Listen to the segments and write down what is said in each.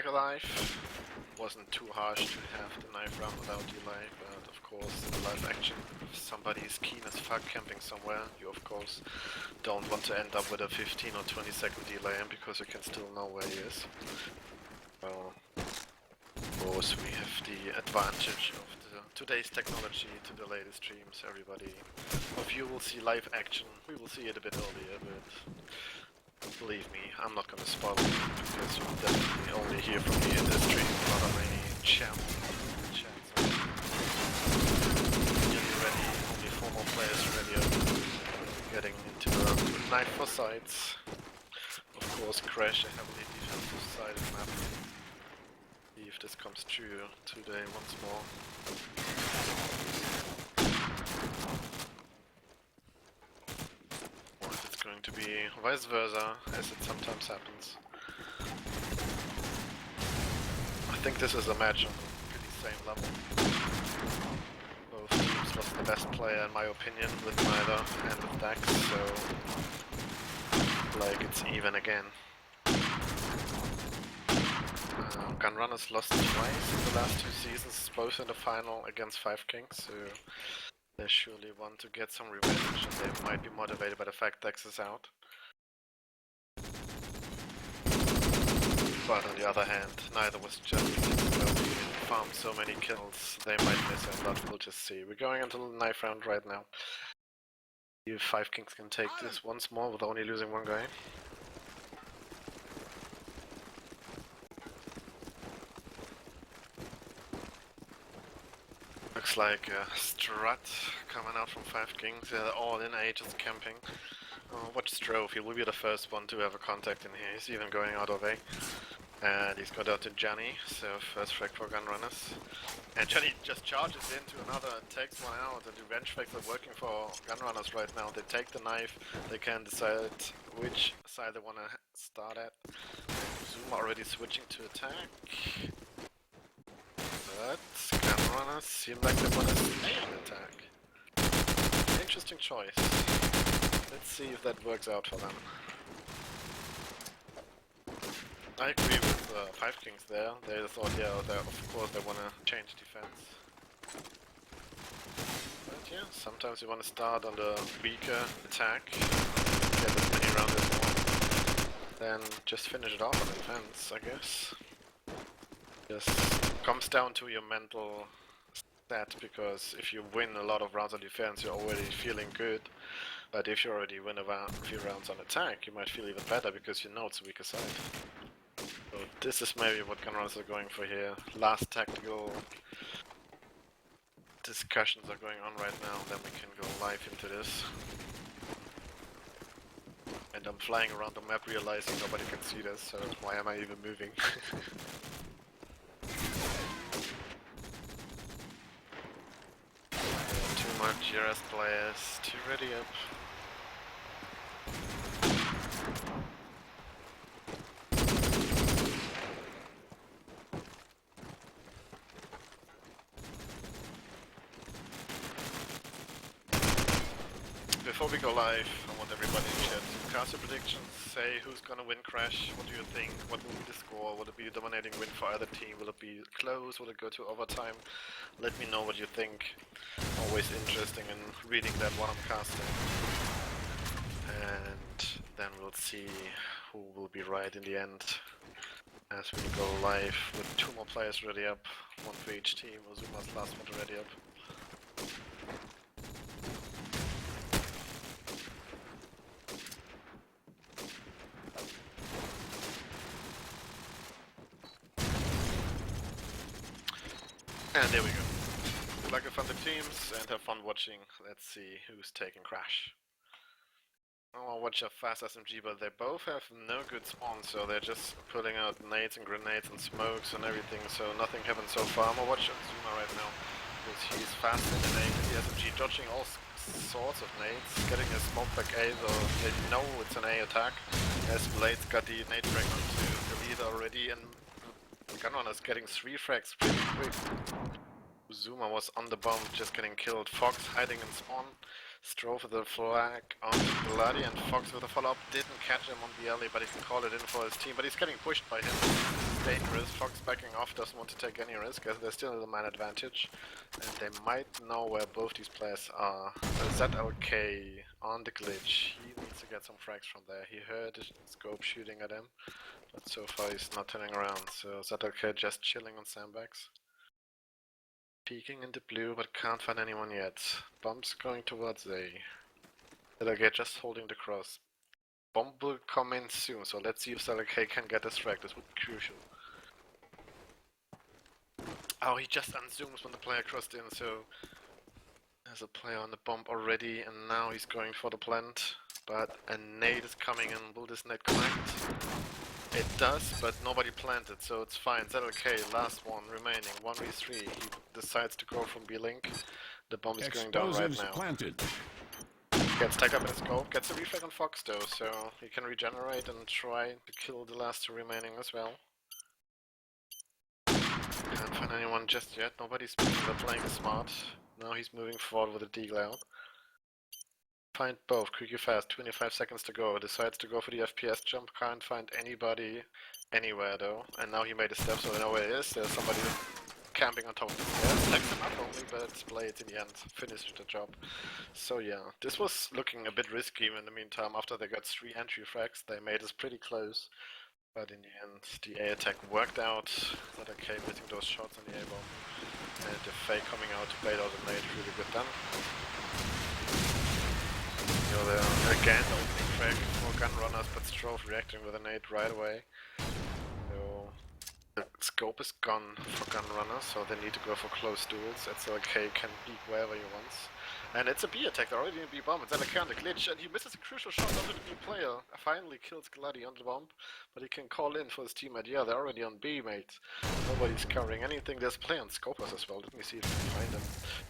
alive. Wasn't too harsh to have the knife round without delay, but of course in the live action, if somebody is keen as fuck camping somewhere, you of course don't want to end up with a 15 or 20 second delay because you can still know where he is. So, of course we have the advantage of today's technology to delay the streams. Everybody of you will see live action. We will see it a bit earlier, but believe me, I'm not gonna spoil it because you'll definitely only hear from me in this stream, not on any channel. Nearly ready, only 4 more players ready. Getting into the night for sites. Of course, Crash, a heavily defensive sided map. See if this comes true today once more. Or if it's going to be vice versa, as it sometimes happens. I think this is a match on a pretty same level. Both teams lost the best player in my opinion with neither hand of Dax, so like it's even again. GUNRUNNERS lost twice in the last 2 seasons, both in the final against 5kings, so they surely want to get some revenge and they might be motivated by the fact Dax is out. But on the other hand, neither was just we farmed so many kills, they might miss a lot, we'll just see. We're going into the knife round right now. See if 5kings can take this once more with only losing 1 guy. Looks like a strut coming out from 5kings, they're all in ages camping. Watch Strove, he will be the first one to have a contact in here, he's even going out of A. And he's got out to Johnny, so first frag for GUNRUNNERS. And Johnny just charges into another and takes one out, and the revenge frags are working for GUNRUNNERS right now. They take the knife, they can decide which side they want to start at. Zuma already switching to attack. But GUNRUNNERS seem like they want to stay on attack. Interesting choice. Let's see if that works out for them. I agree with 5kings there. They thought, yeah, of course they want to change defense. But yeah, sometimes you want to start on the weaker attack, get as many rounds as you want, then just finish it off on defense, I guess. Just comes down to your mental stat, because if you win a lot of rounds on defense, you're already feeling good. But if you already win a few rounds on attack, you might feel even better because you know it's a weaker side. So this is maybe what GUNRUNNERS are going for here. Last tactical discussions are going on right now, then we can go live into this. And I'm flying around the map realizing nobody can see this, so why am I even moving? Too much GRS players to ready up. Before we go live, I want everybody in chat to cast your predictions, say who's gonna win Crash, what do you think, what will be the score, will it be a dominating win for either team, will it be close, will it go to overtime? Let me know what you think. Always interesting in reading that while I'm casting. And then we'll see who will be right in the end as we go live with 2 more players ready up, 1 for each team. Ozuma's last one ready up. And there we go. Good luck with fun teams and have fun watching. Let's see who's taking Crash. I'll watch a fast SMG, but they both have no good spawns, so they're just pulling out nades and grenades and smokes and everything, so nothing happened so far. I'm gonna watch Zuma right now, because he's fast in the nade with the SMG, dodging all sorts of nades, getting a smoke back A, so they know it's an A attack, as Blade's got the nade frag onto the leader already, and GUNRUNNERS getting 3 frags pretty quick. Zuma was on the bomb, just getting killed. Fox hiding in spawn. Strove with a flag on Bloody, and Fox with a follow-up didn't catch him on the alley, but he can call it in for his team. But he's getting pushed by him. dangerous. Fox backing off, doesn't want to take any risk as there's still a man advantage. And they might know where both these players are. ZLK on the glitch. He needs to get some frags from there. He heard the scope shooting at him. But so far he's not turning around. So ZLK just chilling on sandbags. Peeking into blue but can't find anyone yet. Bomb's going towards A. ZLK just holding the cross. Bomb will come in soon, so let's see if ZLK can get this frag. This would be crucial. Oh, he just unzooms when the player crossed in, so there's a player on the bomb already, and now he's going for the plant. But a nade is coming in. Will this nade connect? It does, but nobody planted, so it's fine. ZLK, last one remaining, 1v3. He decides to go from B-Link. The bomb is going down right now. Planted. Gets tagged up in his scope, gets a refrag on Fox though, so he can regenerate and try to kill the last two remaining as well. Can't find anyone just yet, nobody's playing smart. Now he's moving forward with a D-Cloud. Find both, quickly fast, 25 seconds to go. Decides to go for the FPS jump, can't find anybody anywhere though. And now he made a step, so they know where he is. There's somebody camping on top of the stairs. Stacks him up only, but Blades in the end finished the job. So yeah, this was looking a bit risky in the meantime. After they got 3 entry frags, they made us pretty close. But in the end, the A attack worked out. ZLK missing those shots on the A bomb. And the fake coming out to bait out the nade, really good done. You know, again, opening frag for Gunrunners, but Strove reacting with a nade right away. So the scope is gone for Gunrunners, so they need to go for close duels. ZLK can peek wherever he wants. And it's a B attack, they're already in B bomb. It's ZLK on the glitch, and he misses a crucial shot onto the B player. Finally kills Gladi on the bomb, but he can call in for his teammate. Yeah, they're already on B, mate. Nobody's covering anything. There's a player on scope house as well. Let me see if I can find him.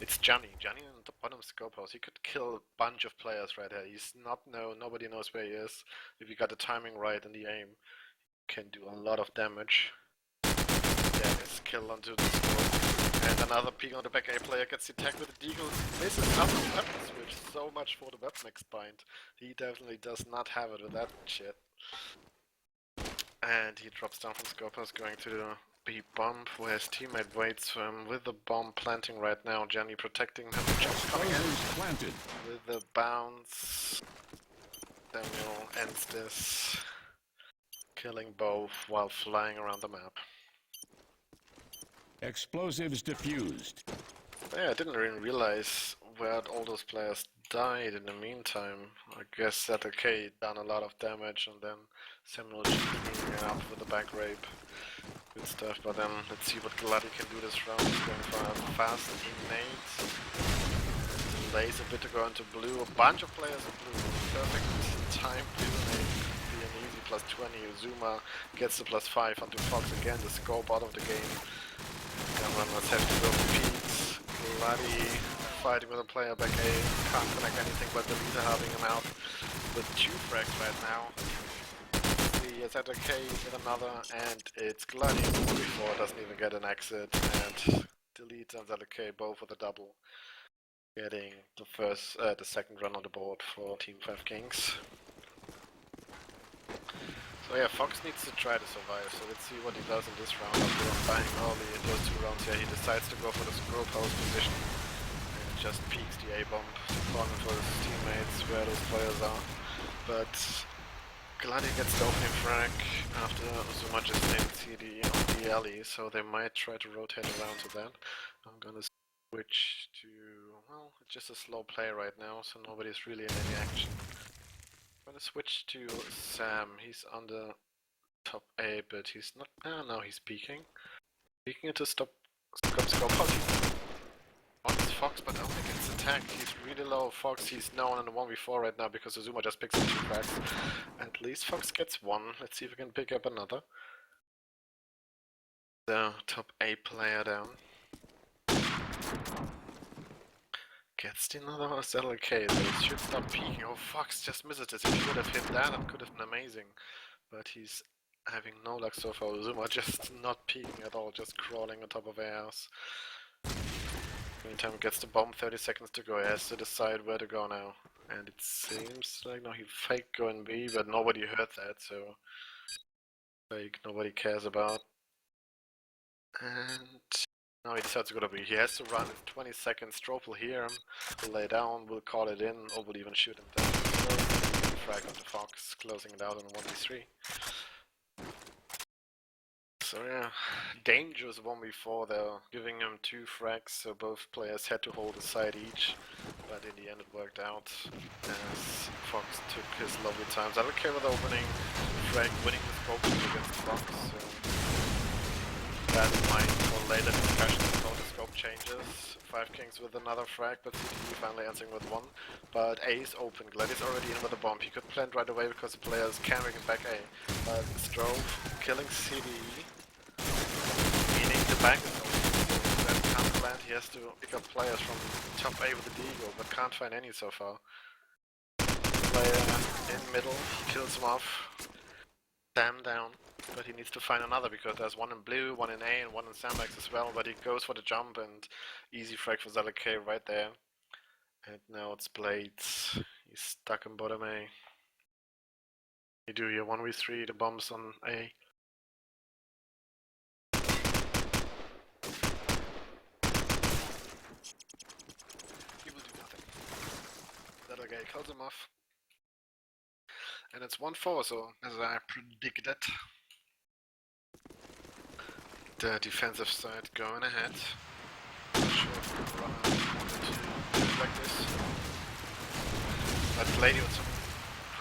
It's Johnny. Johnny in the bottom scope house. He could kill a bunch of players right here. He's not known. Nobody knows where he is. If you got the timing right and the aim, can do a lot of damage. There is kill onto the scope. And another peek on the back A player gets the attack with the deagle. Misses another weapon switch. So much for the weapon expind. He definitely does not have it with that shit. And he drops down from Scopus going to the B bomb where his teammate waits for him with the bomb planting right now. Jenny protecting him. Just coming in Planted. with the bounce. Samuel ends this, killing both while flying around the map. Explosives diffused. Yeah, I didn't even realize where all those players died in the meantime. I guess ZLK done a lot of damage and then Samuel just cleaning it up with the back rape. Good stuff, but then let's see what Gladi can do this round. He's going for a fast nade. Delays a bit to go into blue. A bunch of players in blue. Perfect time blue nade. Be an easy +20. Uzuma gets the +5 onto Fox again. The scope out of the game. Gunrunners have to go for peaks. Gladi fighting with a player back A. Can't connect anything but the leader having him out with 2 frags right now. The ZLK with another, and it's Gladi before doesn't even get an exit, and Delete and ZLK both with a double. Getting the second run on the board for Team 5kings. So yeah, Fox needs to try to survive, so let's see what he does in this round. After dying early in those 2 rounds here, he decides to go for the scope house position and just peeks the A-bomb, calling for his teammates where those players are. But Gladi gets the opening frag after Uzuma just named CD on the alley, so they might try to rotate around to that. I'm gonna switch to, well, it's just a slow play right now, so nobody's really in any action. I'm gonna switch to Sam. He's on the top A, but he's not. No, he's peeking. Peeking into scope. On his Fox, but I don't think it's attack. He's really low. Fox, he's known in the 1v4 right now because Uzuma just picks up 2 cracks. At least Fox gets 1. Let's see if we can pick up another. The top A player down. Gets the another ZLK, so it should stop peeking. Oh, Fox just missed it. If he would have hit that, it could have been amazing. But he's having no luck so far. Uzuma just not peeking at all, just crawling on top of a house. Meantime, gets the bomb, 30 seconds to go. He has to decide where to go now. And it seems like, no, he faked going B, but nobody heard that, so... Like, nobody cares about. And now he decides to go to B. He has to run 20 seconds. Strobe will hear him, will lay down, will call it in, or will even shoot him down. So, frag onto Fox, closing it out on 1v3. So yeah, dangerous 1v4 though, giving him 2 frags, so both players had to hold a side each, but in the end it worked out as Fox took his lovely times. I don't care with opening frag, winning the scope against Fox, so that in mind for later discussions about the scope changes. 5kings with another frag, but CTE finally answering with 1. But A is open, Glad is already in with a bomb. He could plant right away because the player is carrying it back A. But Strobe killing CTE, meaning the back is open. So that can't plant, he has to pick up players from top A with the Deagle, but can't find any so far. Player in middle, he kills him off. Sam down. But he needs to find another because there's one in blue, one in A, and one in Sandbags as well. But he goes for the jump and easy frag for ZLK right there. And now it's Blades. He's stuck in bottom A. You do your 1v3, the bombs on A. He will do nothing. ZLK kills him off. And it's 1-4, so as I predicted. The defensive side going ahead. Short run, 1-2, like this. But Lady with some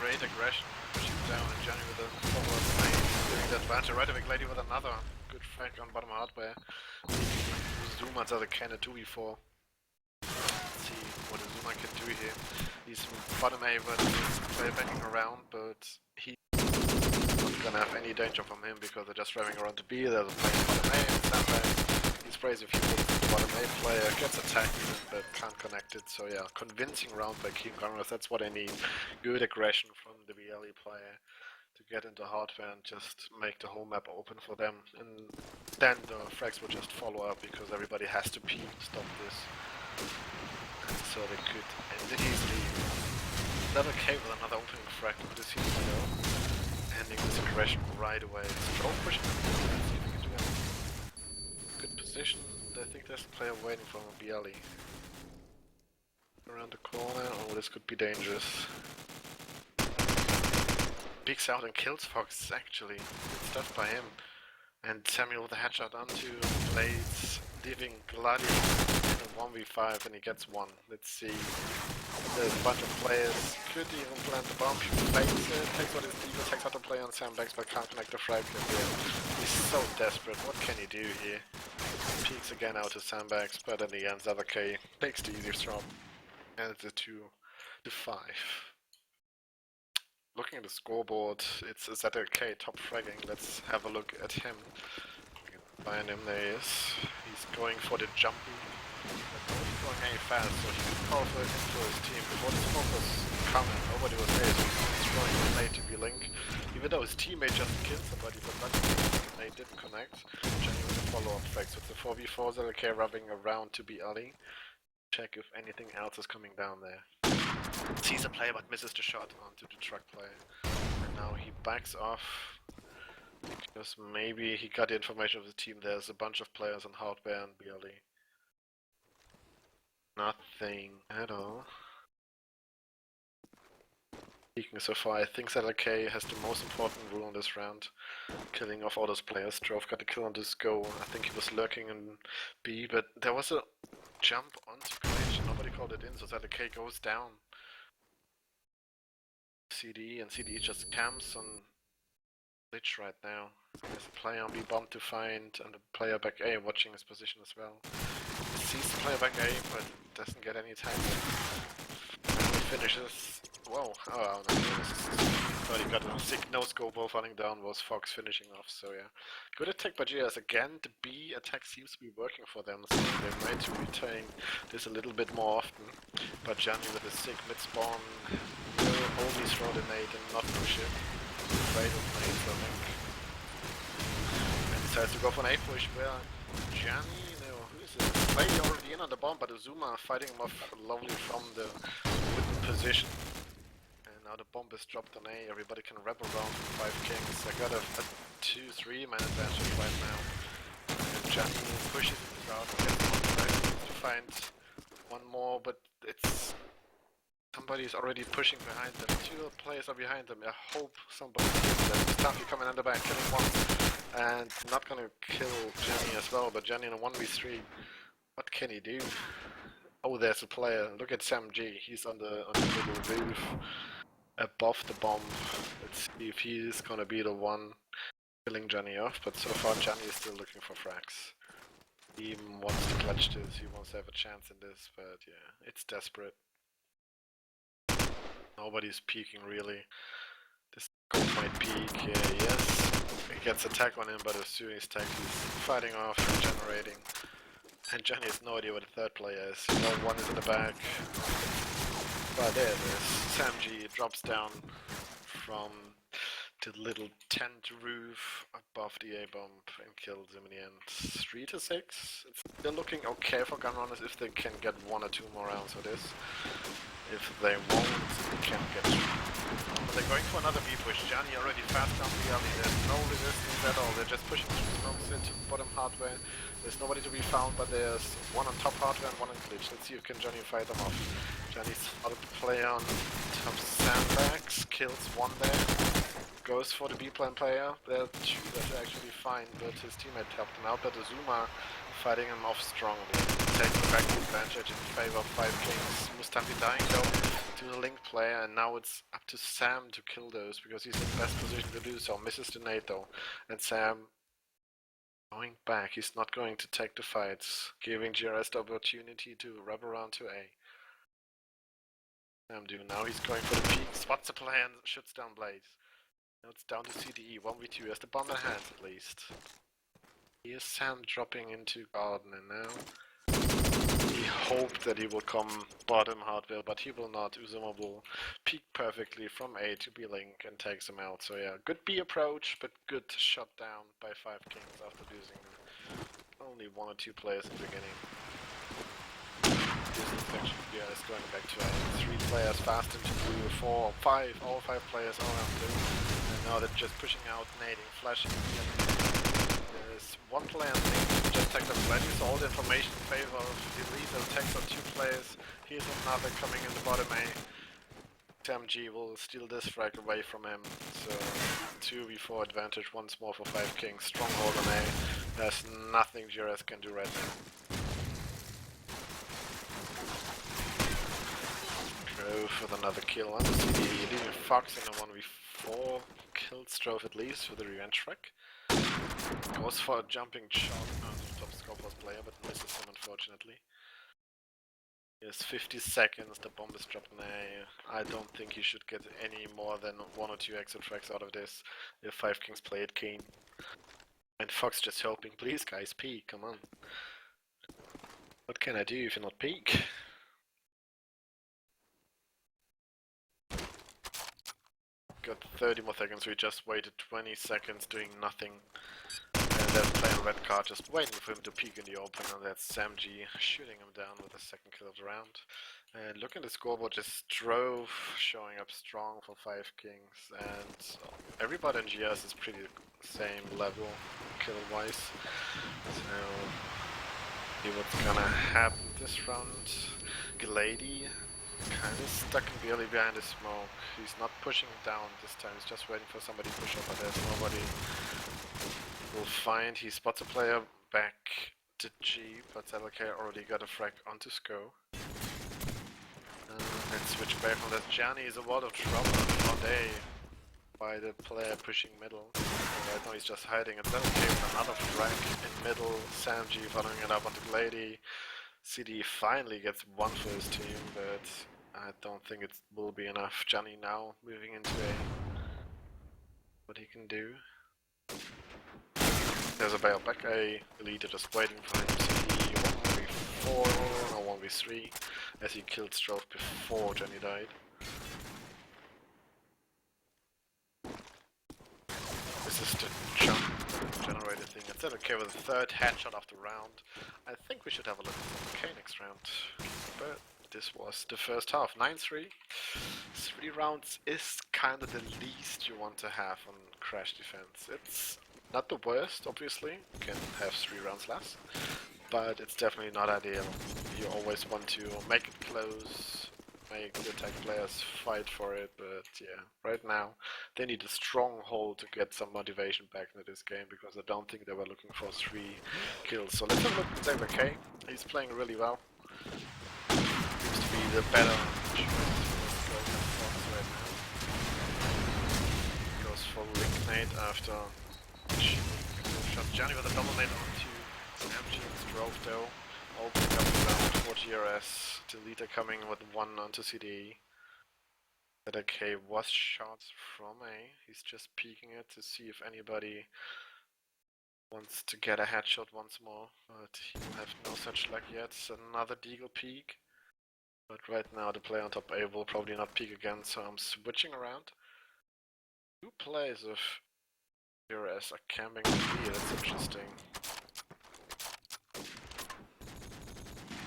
great aggression, pushing down and Johnny with a forward lane, doing the advantage. Right away, Lady with another good frag on bottom hardware. Zuma does a can of 2v4. Let's see what Zuma can do here. He's bottom A, but he's play backing around, but he gonna have any danger from him because they're just driving around to B. There's a player bottom A and Sandbags. He sprays a few bullets at the bottom A player, gets attacked but can't connect it. So yeah, convincing round by GUNRUNNERS. That's what I need. Good aggression from the BLE player to get into hardware and just make the whole map open for them. And then the frags will just follow up because everybody has to P to stop this. And so they could end it easily. Another K with another opening frag with this here though. Ending this aggression right away. Strobe pushing. Let's see if we can do that. Good position. I think there's a player waiting for a BLE. Around the corner. Oh, this could be dangerous. Peeks out and kills Fox, actually. Good stuff by him. And Samuel with a headshot onto Blades, leaving Gladius in a 1v5 and he gets 1. Let's see. There's a bunch of players, could even plant the bomb, he fakes it, takes out his deagle, takes out the play on Sandbags but can't connect the frag. He's so desperate, what can he do here? Peeks again out to Sandbags, but in the end ZLK takes the easy stop. And it's a 2-5. Looking at the scoreboard, it's a ZLK top fragging. Let's have a look at him. Find him, there he is. He's going for the jumpy. He's going A fast, so he can call for it into his team. Before the smoke was coming, nobody was there, so he's destroying the lane to be link. Even though his teammate just killed somebody, but luckily they didn't connect. Jenny with a follow-up frag, so it's a 4v4 ZLK rubbing around to be Ali. Check if anything else is coming down there. Sees a player but misses the shot onto the truck player. And now he backs off because maybe he got the information of the team. There's a bunch of players on hardware and BLE. Nothing at all. Speaking so far, I think ZLK has the most important rule on this round. Killing off all those players. Drove got the kill on this go. I think he was lurking in B, but there was a jump onto Glitch and nobody called it in, so ZLK goes down. CDE and CDE just camps on Glitch right now. There's a player on B bomb to find and a player back A watching his position as well. He sees the player back A but doesn't get any time. Finally finishes. Whoa, oh no, thought he got a sick no-scope while falling down, was Fox finishing off, so yeah. Good attack by GS. Again, the B attack seems to be working for them, so they might retain this a little bit more often. But Johnny with a sick mid-spawn will only throw the nade and not push it. Afraid of nades, I think. And decides to go for an A push where Johnny, no, who is it? Lady already in on the bomb, but Azuma fighting him off lovely from the wooden position. Now the bomb is dropped on A, everybody can wrap around 5kings. I got a 2-3 man advantage right now. And Johnny pushes it out, gets one track to find one more, but it's somebody's already pushing behind them. Two players are behind them. I hope somebody kills them. Stuffy coming in the back, killing one, and not gonna kill Johnny as well. But Johnny in a 1v3, what can he do? Oh, there's a player. Look at Sam G. He's on the little roof above the bomb. Let's see if he is gonna be the one killing Johnny off. But so far, Johnny is still looking for frags. He wants to clutch this. He wants to have a chance in this. But yeah, it's desperate. Nobody's peeking really. This goal might peek, yeah, yes. He gets attack on him, but as soon as he's fighting off, regenerating. And Johnny has no idea where the third player is. Well, one is in the back. But there it is. Sam G drops down from the little tent roof above the A-bomb and kills him in the end. 3-6. It's still looking okay for Gunrunners if they can get 1 or 2 more rounds of this. If they won't, they can't get through. They're going for another B push. Johnny already fast down the alley. There's no resistance at all. They're just pushing through smokes into bottom hardware. There's nobody to be found, but there's one on top hardware and one on glitch. Let's see if can Johnny fight them off. Johnny's spotted the play on top sandbags, kills one there. Goes for the B-plan player. There are 2 that are actually fine, but his teammate helped him out. But Azuma fighting him off strongly. Taking back the advantage in favor of 5kings. Mustafi dying though to the link player, and now it's up to Sam to kill those because he's in the best position to do so. Misses the nade though, and Sam going back. He's not going to take the fights, giving GRS the opportunity to wrap around to A. Sam do now. He's going for the peak, spots the play and shoots down Blaze. Now it's down to CDE 1v2 as the bomb in hand at least. Here's Sam dropping into Garden, and now he hoped that he will come bottom hardware, but he will not. Uzuma will peek perfectly from A to B link and takes him out. So yeah, good B approach, but good shot down by 5kings after losing only 1 or 2 players in the beginning. Disinfection gear is going back to A. 3 players fast into blue, 4, 5, all 5 players all around blue. And now they're just pushing out, nading, flashing. There's 1 player on link, just take the flash. Use all the information in favor of Elite. It'll take out 2 players. Here's another coming in the bottom A. Sam G will steal this frag away from him. So 2v4 advantage once more for 5kings. Stronghold on A. There's nothing GRS can do right now. Strove with another kill on the CD, leaving Fox in a 1v4, killed Strove at least with a revenge track. Goes for a jumping shot on the top Scorpius player, but misses him unfortunately. Yes, 50 seconds, the bomb is dropped in A. I don't think he should get any more than 1 or 2 exit tracks out of this if 5kings play it keen. And Fox just hoping, please guys, peek, come on. What can I do if you not peek? Got 30 more seconds, we just waited 20 seconds doing nothing. And there's a player red card just waiting for him to peek in the open, and that's Sam G shooting him down with the 2nd kill of the round. And look at the scoreboard, just Drove showing up strong for 5kings, and everybody in GS is pretty same level kill-wise. So, see what's gonna happen this round. Glady kind of stuck barely behind the smoke. He's not pushing down this time, he's just waiting for somebody to push up, but there's nobody. We'll find, he spots a player back to G, but LK already got a frag onto Sko. And switch back from that. Gianni is a lot of trouble on A by the player pushing middle. Right now he's just hiding, and LK with another frag in middle. Sam G following it up onto Glady. CD finally gets 1 for his team, but I don't think it will be enough. Johnny now moving into A. What he can do. There's a bail back A. Elite are just waiting for him. CD 1v4 or 1v3 as he killed Strove before Johnny died. This is the jump generator thing. It's okay with the 3rd headshot of the round. I think we should have a look at the K next round. But this was the first half. 9-3. 3 rounds is kind of the least you want to have on Crash defense. It's Not the worst, obviously. You can have 3 rounds less. But it's definitely not ideal. You always want to make it close, make the attack players fight for it, but yeah, right now they need a strong hold to get some motivation back into this game, because I don't think they were looking for 3 kills. So let's have a look at ZK. He's playing really well. Seems to be the better choice for going Fox right now. Goes for Lignite after shots Johnny with a double nade onto MG drove though, opening up the round for GRS. Delita coming with 1 onto CDE. ZK was shot from A. He's just peeking it to see if anybody wants to get a headshot once more, but he will have no such luck yet. Another Deagle peek, but right now the player on top A will probably not peek again, so I'm switching around. 2 players of GRS are camping B, that's interesting.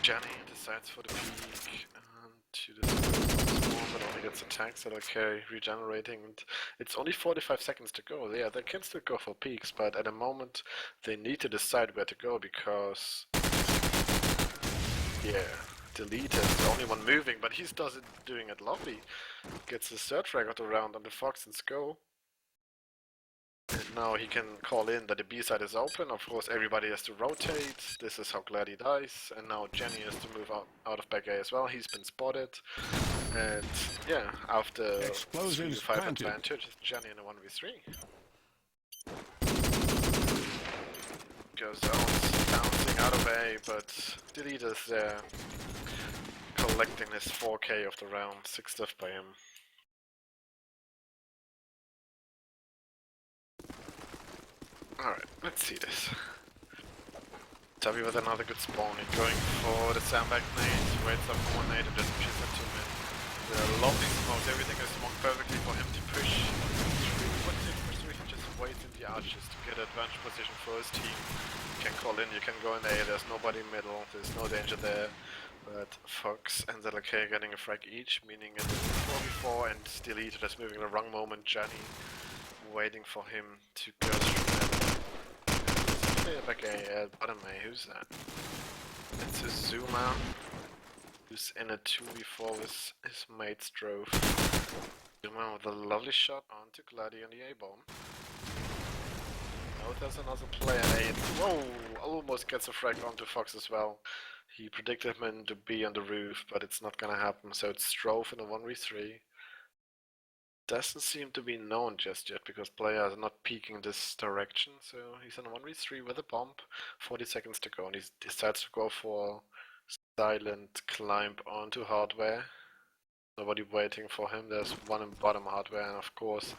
Jenny decides for the peek and to the spawn, but only gets attacks that are regenerating, and it's only 45 seconds to go. Yeah, they can still go for peeks, but at the moment they need to decide where to go, because yeah, Delete is the only one moving, but he's doing it lovely. Gets the third frag of the round on the Fox and Sko. And now he can call in that the B side is open. Of course, everybody has to rotate. This is how glad he dies. And now Jenny has to move out of back A as well. He's been spotted. And yeah, after 3 to 5 advantage, it's Jenny in a 1v3. Goes out, bouncing out of A, but Delete is there, collecting his 4k of the round. 6 stuff by him. Alright, let's see this. Tubby with another good spawn, and going for the sandbag nade, waits up for 1 nade and just pushes at 2 mid. The lovely smokes, everything is smoked perfectly for him to push through. What's it for 3? He just waits in the arches to get advantage position for his team. You can call in, you can go in A, there's nobody middle, there's no danger there. But Fox and ZLK getting a frag each, meaning it's 4v4 and Delete just moving at the wrong moment. Johnny waiting for him to go through. Player back A at bottom A, who's that? It's a Zuma, who's in a 2v4 with his mate Strove. Zuma with a lovely shot onto Gladi on the A-bomb. Oh, there's another player A. Whoa! Almost gets a frag onto Fox as well. He predicted him to be on the roof, but it's not gonna happen, so it's Strove in a 1v3. Doesn't seem to be known just yet, because players are not peeking this direction, so he's in 1v3 with a bomb, 40 seconds to go, and he decides to go for silent climb onto hardware. Nobody waiting for him, there's one in bottom hardware, and of course,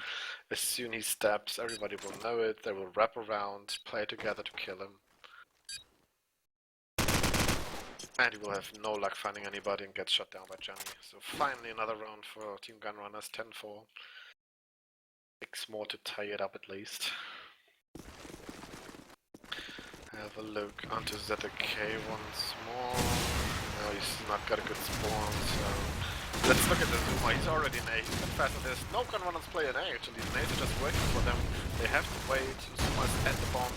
as soon as he steps, everybody will know it, they will wrap around, play together to kill him. And he will have no luck finding anybody and gets shot down by Johnny. So finally another round for Team Gunrunners, 10-4. 6 more to tie it up at least. Have a look onto ZK once more. No, he's not got a good spawn, so... Let's look at the Zuma, he's already in A. He's got faster. There's no Gunrunners player in A actually. The nades are just working for them. They have to wait. Zuma's at the bomb.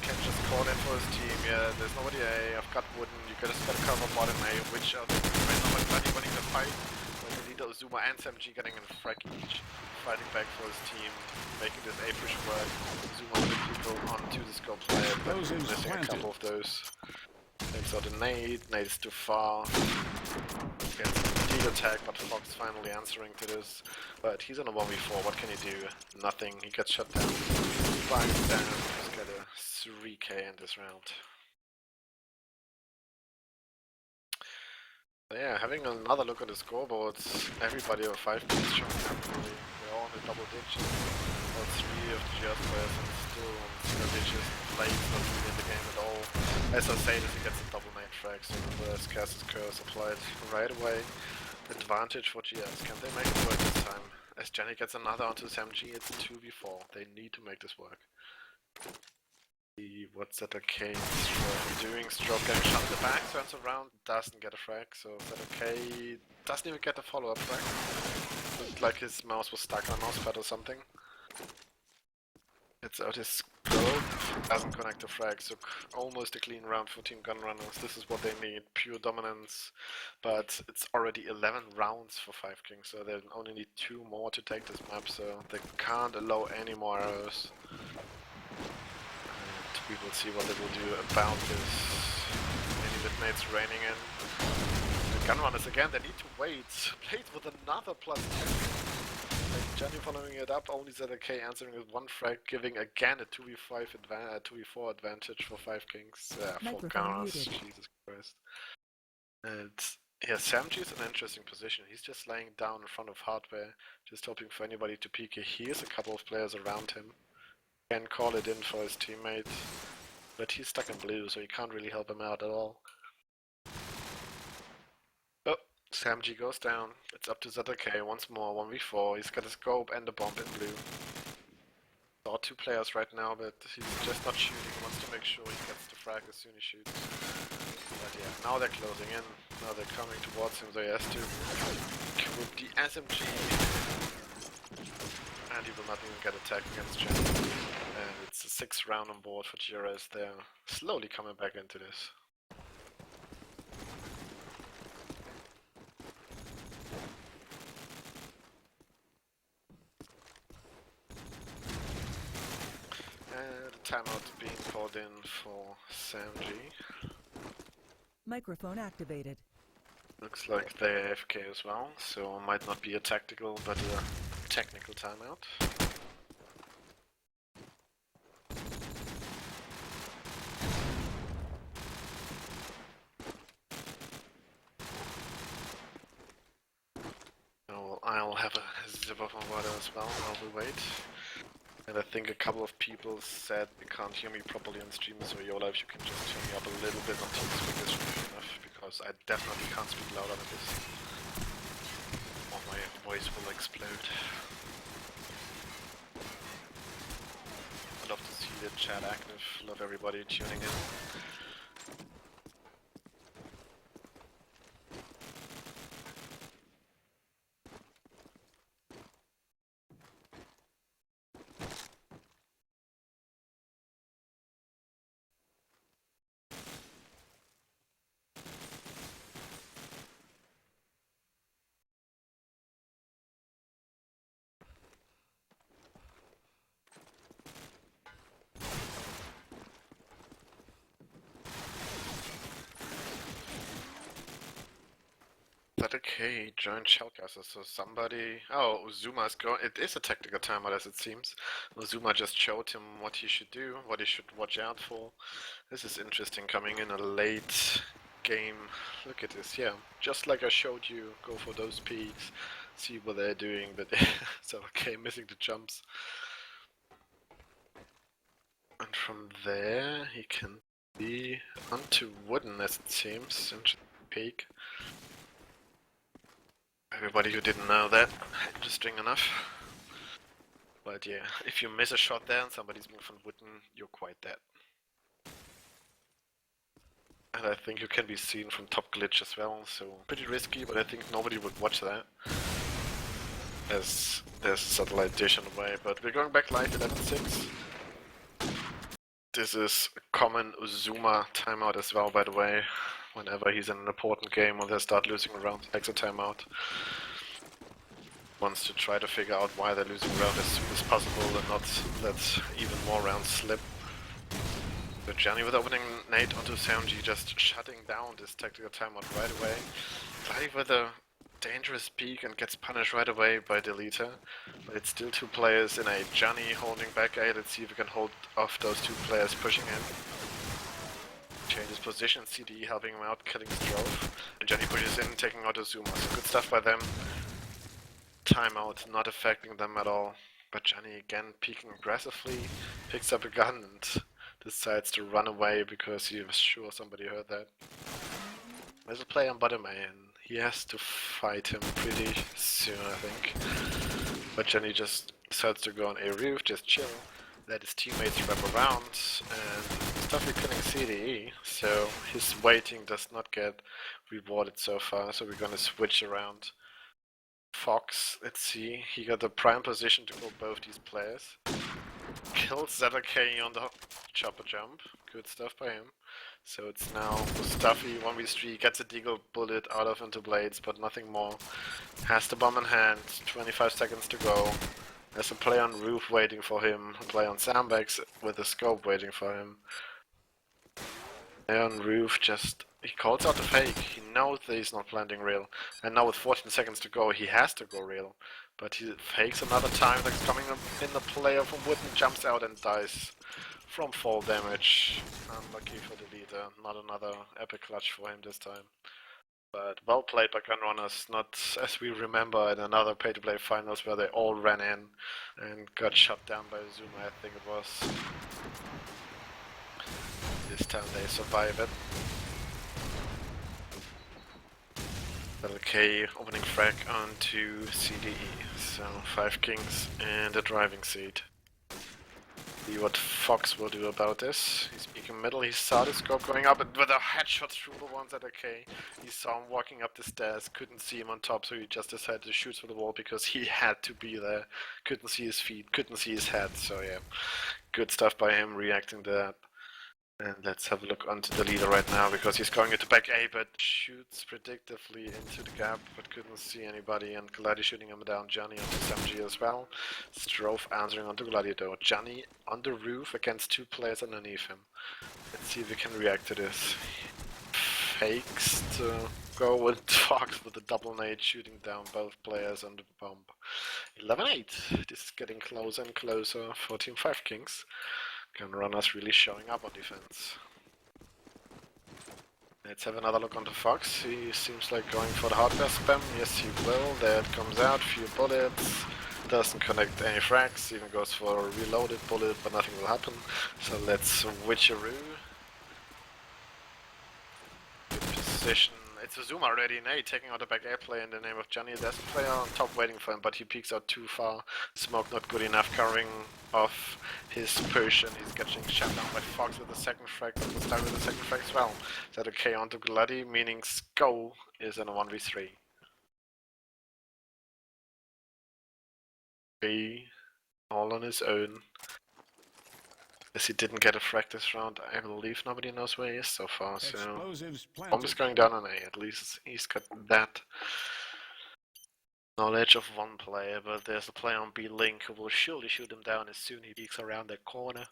Can just call in for his team. Yeah, there's nobody A. I've got wooden. You just gotta cover bottom A, which are the right now winning the fight. The leader of Zuma and SMG getting a frag each, fighting back for his team, making this A push work. Zuma with people onto the scope player, but missing a couple of those. Takes out a nade. Nade is too far. Gets a deal attack, but Fox finally answering to this. But he's on a 1v4. What can he do? Nothing. He gets shut down. Finds down. Just got a 3k in this round. So yeah, having another look at the scoreboards, everybody of 5kings showing up really. They're all in the double digits. All 3 of the GS players are still on single digits. Blade's not really in the game at all. As I say, he gets a double nade frag, so the scarcest curse applied right away. Advantage for GS. Can they make it work this time? As Jenny gets another onto SMG, it's 2v4. They need to make this work. What's that okay doing? Stroke getting shot in the back, turns around, doesn't get a frag, so is that okay? Doesn't even get a follow-up frag. Looked like his mouse was stuck on a mousepad or something. Gets out his scope, doesn't connect the frag, so almost a clean round for Team Gunrunners. This is what they need, pure dominance. But it's already 11 rounds for 5kings, so they only need 2 more to take this map, so they can't allow any more arrows. And we will see what they will do about this. Many midmates raining in. The Gunrunners again, they need to wait. Played with another +10. Johnny following it up, only ZK answering with 1 frag, giving again a 2v4 advantage for 5kings. For Gunnrunners, Jesus Christ. And yeah, Samji is in an interesting position. He's just laying down in front of hardware, just hoping for anybody to peek. He has a couple of players around him. Can call it in for his teammate, but he's stuck in blue, so he can't really help him out at all. Oh, Samji goes down. It's up to ZK once more, 1v4. He's got a scope and a bomb in blue. Saw 2 players right now, but he's just not shooting. He wants to make sure he gets the frag as soon as he shoots. But yeah, now they're closing in. Now they're coming towards him, so he has to with the SMG. And he will not even get attacked against Jen. And it's a 6th round on board for GRS. They're slowly coming back into this. Timeout being called in for Samji. Microphone activated. Looks like they're AFK as well, so might not be a tactical, but a technical timeout. Oh, well, I'll have a zip of my water as well while we wait. And I think a couple of people said they can't hear me properly on stream, so Yola, if you can just turn me up a little bit on TeamSpeak, this should be enough, because I definitely can't speak louder than this. Or my voice will explode. I love to see the chat active, love everybody tuning in. But okay, join Shellcaster, so somebody... Oh, Uzuma's going... It is a tactical timeout as it seems. Uzuma just showed him what he should do, what he should watch out for. This is interesting, coming in a late game. Look at this, yeah. Just like I showed you, go for those peaks, see what they're doing, but so okay, missing the jumps. And from there, he can be onto wooden as it seems, into the peak. Everybody who didn't know that, interesting enough. But yeah, if you miss a shot there and somebody's moving wooden, you're quite dead. And I think you can be seen from top glitch as well, so pretty risky, but I think nobody would watch that. As there's a satellite dish on the way, but we're going back live 11-6. This is a common Uzuma timeout as well, by the way. Whenever he's in an important game or they start losing a round, takes a timeout. Wants to try to figure out why they're losing round as soon as possible and not let even more rounds slip. But Johnny with opening nade onto Soundji, just shutting down this tactical timeout right away. Play with a dangerous peek and gets punished right away by Deleter. But it's still 2 players in a Johnny holding back A. Let's see if we can hold off those 2 players pushing in. Changes position, CDE helping him out, killing Strove. And Johnny pushes in, taking out Uzuma. So good stuff by them. Timeout not affecting them at all. But Johnny again peeking aggressively, picks up a gun and decides to run away because he was sure somebody heard that. There's a player on bottom A and he has to fight him pretty soon, I think. But Johnny just decides to go on A roof, just chill. Let his teammates wrap around and stuffly killing CDE, so his waiting does not get rewarded so far, so we're gonna switch around. Fox, let's see, he got the prime position to kill both these players. kills ZK on the chopper jump. Good stuff by him. So it's now Mustafi 1v3, gets a deagle bullet out of into blades, but nothing more. Has the bomb in hand, 25 seconds to go. There's a player on roof waiting for him, a player on sandbags with a scope waiting for him. Player on roof just, he calls out the fake, he knows that he's not planting real. And now with 14 seconds to go, he has to go real. But he fakes another time, that's coming in the player from wooden, jumps out and dies from fall damage. Unlucky for the leader, not another epic clutch for him this time. But well played by Gunrunners, not as we remember in another pay-to-play finals where they all ran in and got shut down by Zuma, I think it was. This time they survive it. LK opening frag onto CDE, so 5 kings and a driving seat. See what Fox will do about this. He's peeking middle, he saw the scope going up and with a headshot through the ones at AK. He saw him walking up the stairs, couldn't see him on top, so he just decided to shoot through the wall because he had to be there. Couldn't see his feet, couldn't see his head, so yeah. Good stuff by him reacting to that. And let's have a look onto the leader right now, because he's going into back A, but shoots predictively into the gap, but couldn't see anybody, and Gladi shooting him down, Johnny onto SMG as well. Strove answering onto Gladi though. Johnny on the roof against 2 players underneath him. Let's see if we can react to this. Fakes to go with Fox with a double nade, shooting down both players on the bomb. 11-8, this is getting closer and closer for Team 5 Kings. Gunrunners really showing up on defense. Let's have another look on the Fox. He seems like going for the hardware spam. Yes, he will. There it comes out. Few bullets. Doesn't connect any frags. Even goes for a reloaded bullet, but nothing will happen. So let's switcheroo. Good position. It's a Zuma already. Nay, taking out a back air play in the name of Johnny. There's a player on top waiting for him, but he peeks out too far. Smoke not good enough, covering off his push, and he's getting shut down by Fox with the second frag, but this time with the second frag as well. That okay onto Gladi, meaning Sko is in a 1v3. B all on his own. As he didn't get a frag this round, I believe nobody knows where he is so far, so Explosives bomb is planted. going down on A, at least he's got that knowledge of one player, but there's a player on B Link who will surely shoot him down as soon as he peeks around that corner.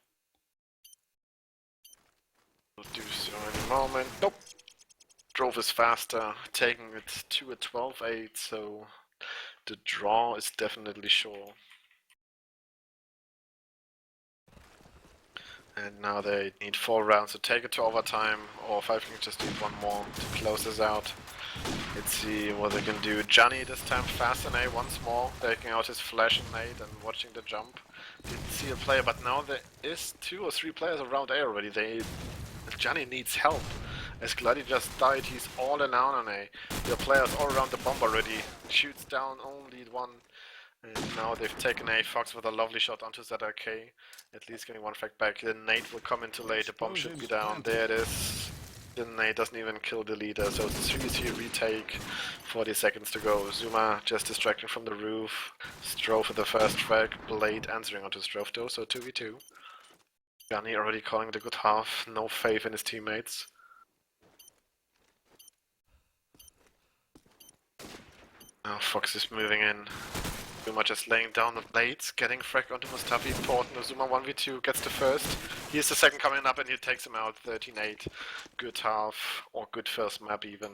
Will do so in a moment. Nope! Drove is faster, taking it to a 12-8, so the draw is definitely sure. And now they need 4 rounds to take it to overtime, or 5 Kings just need 1 more to close this out. Let's see what they can do. Johnny this time fast in A once more, taking out his flash and nade and watching the jump. Didn't see a player, but now there is 2 or 3 players around A already. Johnny needs help. As Gladi just died, he's all alone on A. There are players all around the bomb already. Shoots down only 1. And now they've taken A. Fox with a lovely shot onto ZRK. At least getting 1 frag back. The nade will come into late. The bomb should be down. There it is. The nade doesn't even kill the leader. So it's a 3-3 retake. 40 seconds to go. Zuma just distracting from the roof. Strove with the first frag. Blade answering onto Strove though. So 2v2. Johnny already calling it a good half. No faith in his teammates. Now Fox is moving in. Zuma just laying down the blades, getting frag onto Mustafi, important. Zuma 1v2 gets the first. Here's the second coming up and he takes him out, 13-8. Good half, or good first map even,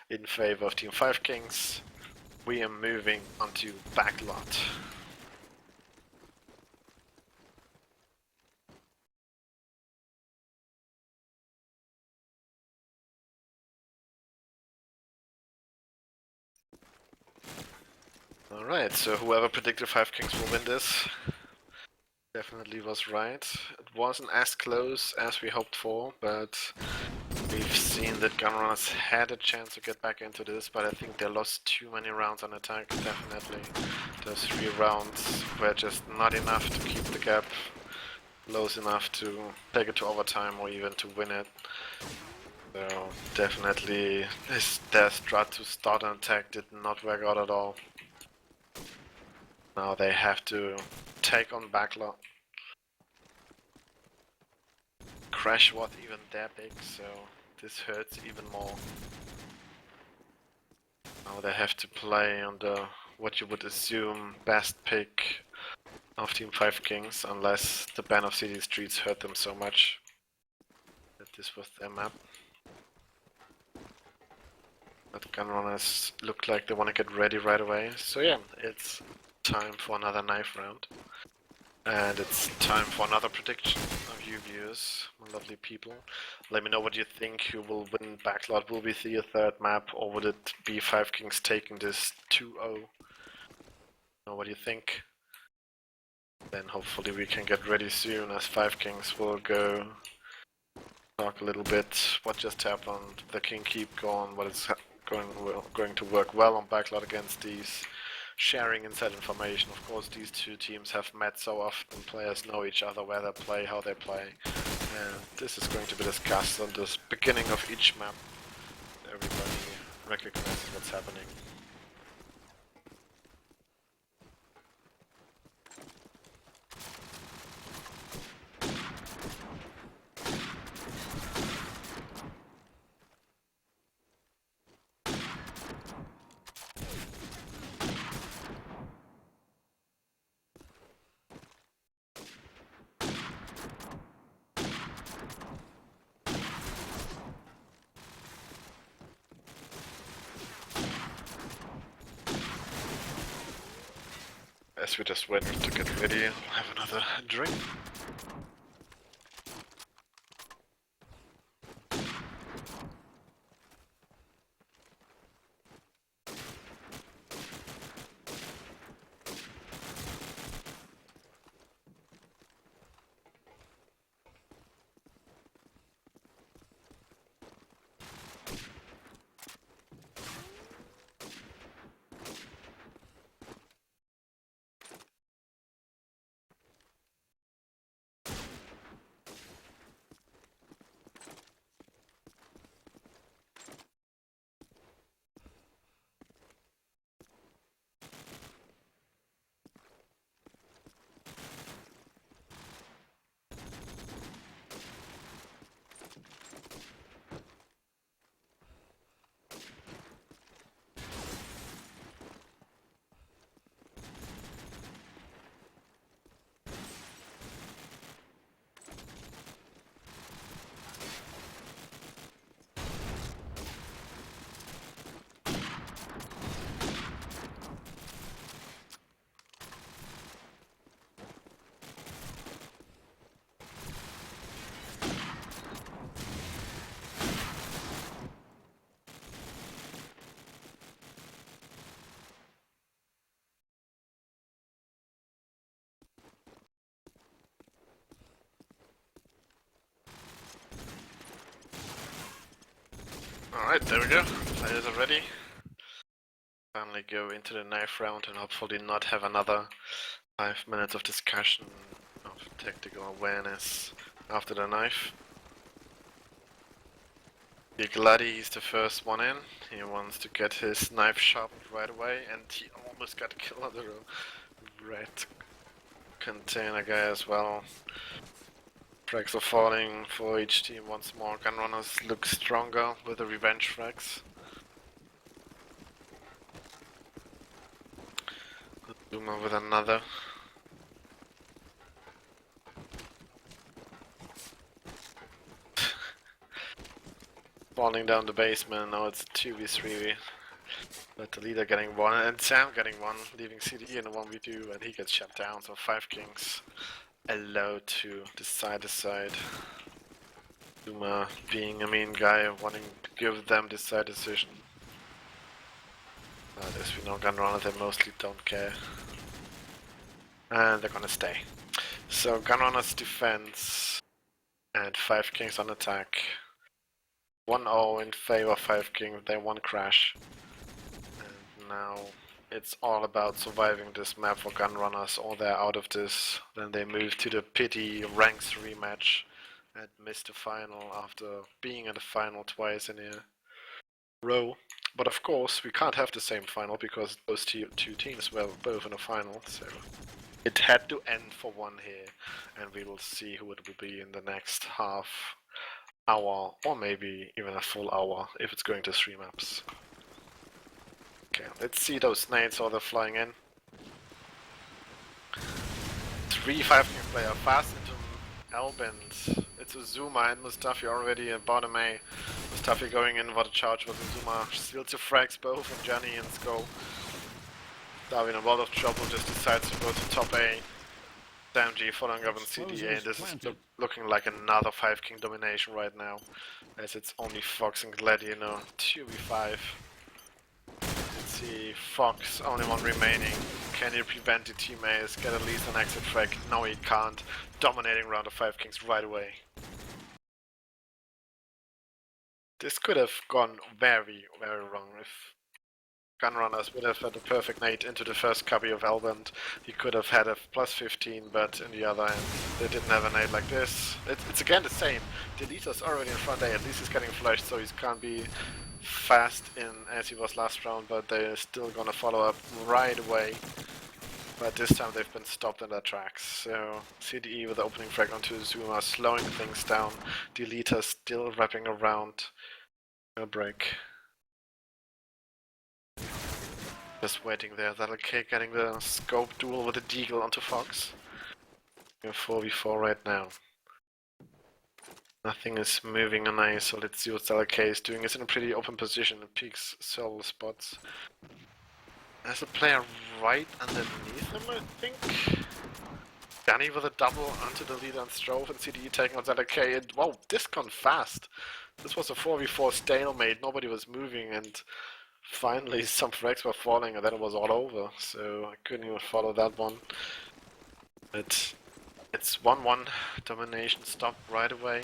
in favor of Team 5 Kings. We are moving onto Backlot. Alright, so whoever predicted 5 Kings will win this definitely was right. It wasn't as close as we hoped for, but we've seen that Gunrunners had a chance to get back into this, but I think they lost too many rounds on attack, definitely. Those 3 rounds were just not enough to keep the gap close enough to take it to overtime or even to win it. So definitely their strat to start an attack did not work out at all. Now they have to take on Backlot. crash was even that big, so this hurts even more. Now they have to play on the, what you would assume, best pick of Team 5kings, unless the ban of city streets hurt them so much that this was their map. But Gunrunners look like they want to get ready right away, so yeah, it's time for another knife round. And it's time for another prediction of you viewers, my lovely people. Let me know what you think, who will win Backlot. Will we see a third map, or would it be 5kings taking this 2-0? Know what you think? Then hopefully we can get ready soon, as 5kings will go talk a little bit what just happened, the king keep going, what is going to work well on Backlot against these, sharing inside information. Of course, these two teams have met so often, players know each other, where they play, how they play, and this is going to be discussed on the beginning of each map. Everybody recognizes what's happening. As we just went to get ready, I'll have another drink. Alright, there we go. Players are ready. Finally go into the knife round and hopefully not have another 5 minutes of discussion of tactical awareness after the knife. Big Laddie is the first one in. He wants to get his knife sharpened right away, and he almost got killed under a red container guy as well. Frags are falling for each team once more. Gunrunners look stronger with the revenge frags. Zoomer with another. Falling down the basement, now it's a 2v3. But the leader getting one, and Sam getting one, leaving CD in a 1v2, and he gets shut down, so 5kings allowed to decide. Zuma being a mean guy, wanting to give them decide decision. But as we know, Gunrunner, they mostly don't care. And they're gonna stay. So Gunrunner's defense and 5kings on attack. 1-0 in favor of 5kings, they won crash. And now it's all about surviving this map for Gunrunners, or they're out of this. Then they move to the pity ranks rematch and miss the final after being in the final twice in a row. But of course, we can't have the same final because those two teams were both in the final, so It had to end for one here, and we will see who it will be in the next half hour, or maybe even a full hour if it's going to 3 maps. Okay, let's see those nades how they're flying in. 3 5king player fast into Alband. It's Uzuma and Mustafi already at bottom A. Mustafi going in for the charge with Uzuma. Steals the frags both on Johnny and Sko. Darwin in a lot of trouble, just decides to go to top A. SamG following up on CDA, and this is looking like another 5king domination right now. As it's only Fox and Gladiator, 2v5. Let's see, Fox, only one remaining. Can he prevent the teammates, get at least an exit frag? No, he can't. Dominating round of 5kings right away. This could have gone very, very wrong if Gunrunners would have had a perfect nade into the first copy of Alband. He could have had a plus 15, but in the other end, they didn't have a nade like this. It's again the same. Deleter's already in front A, at least he's getting flashed, so he can't be fast in as he was last round, but they're still gonna follow up right away. But this time they've been stopped in their tracks. So CDE with the opening frag onto Zuma, slowing things down. Deleter still wrapping around. No break. Just waiting there. That'll kick, getting the scope duel with the Deagle onto Fox. 4v4 right now. Nothing is moving on A, so let's see what ZLK is doing. It's in a pretty open position. It peaks several spots. There's a player right underneath him, I think. Danny with a double onto the leader and Strove, and CDE taking on ZLK. And wow, this gone fast. This was a 4v4 stalemate. Nobody was moving, and finally some frags were falling, and then it was all over. So I couldn't even follow that one. But it's 1-1. Domination stopped right away.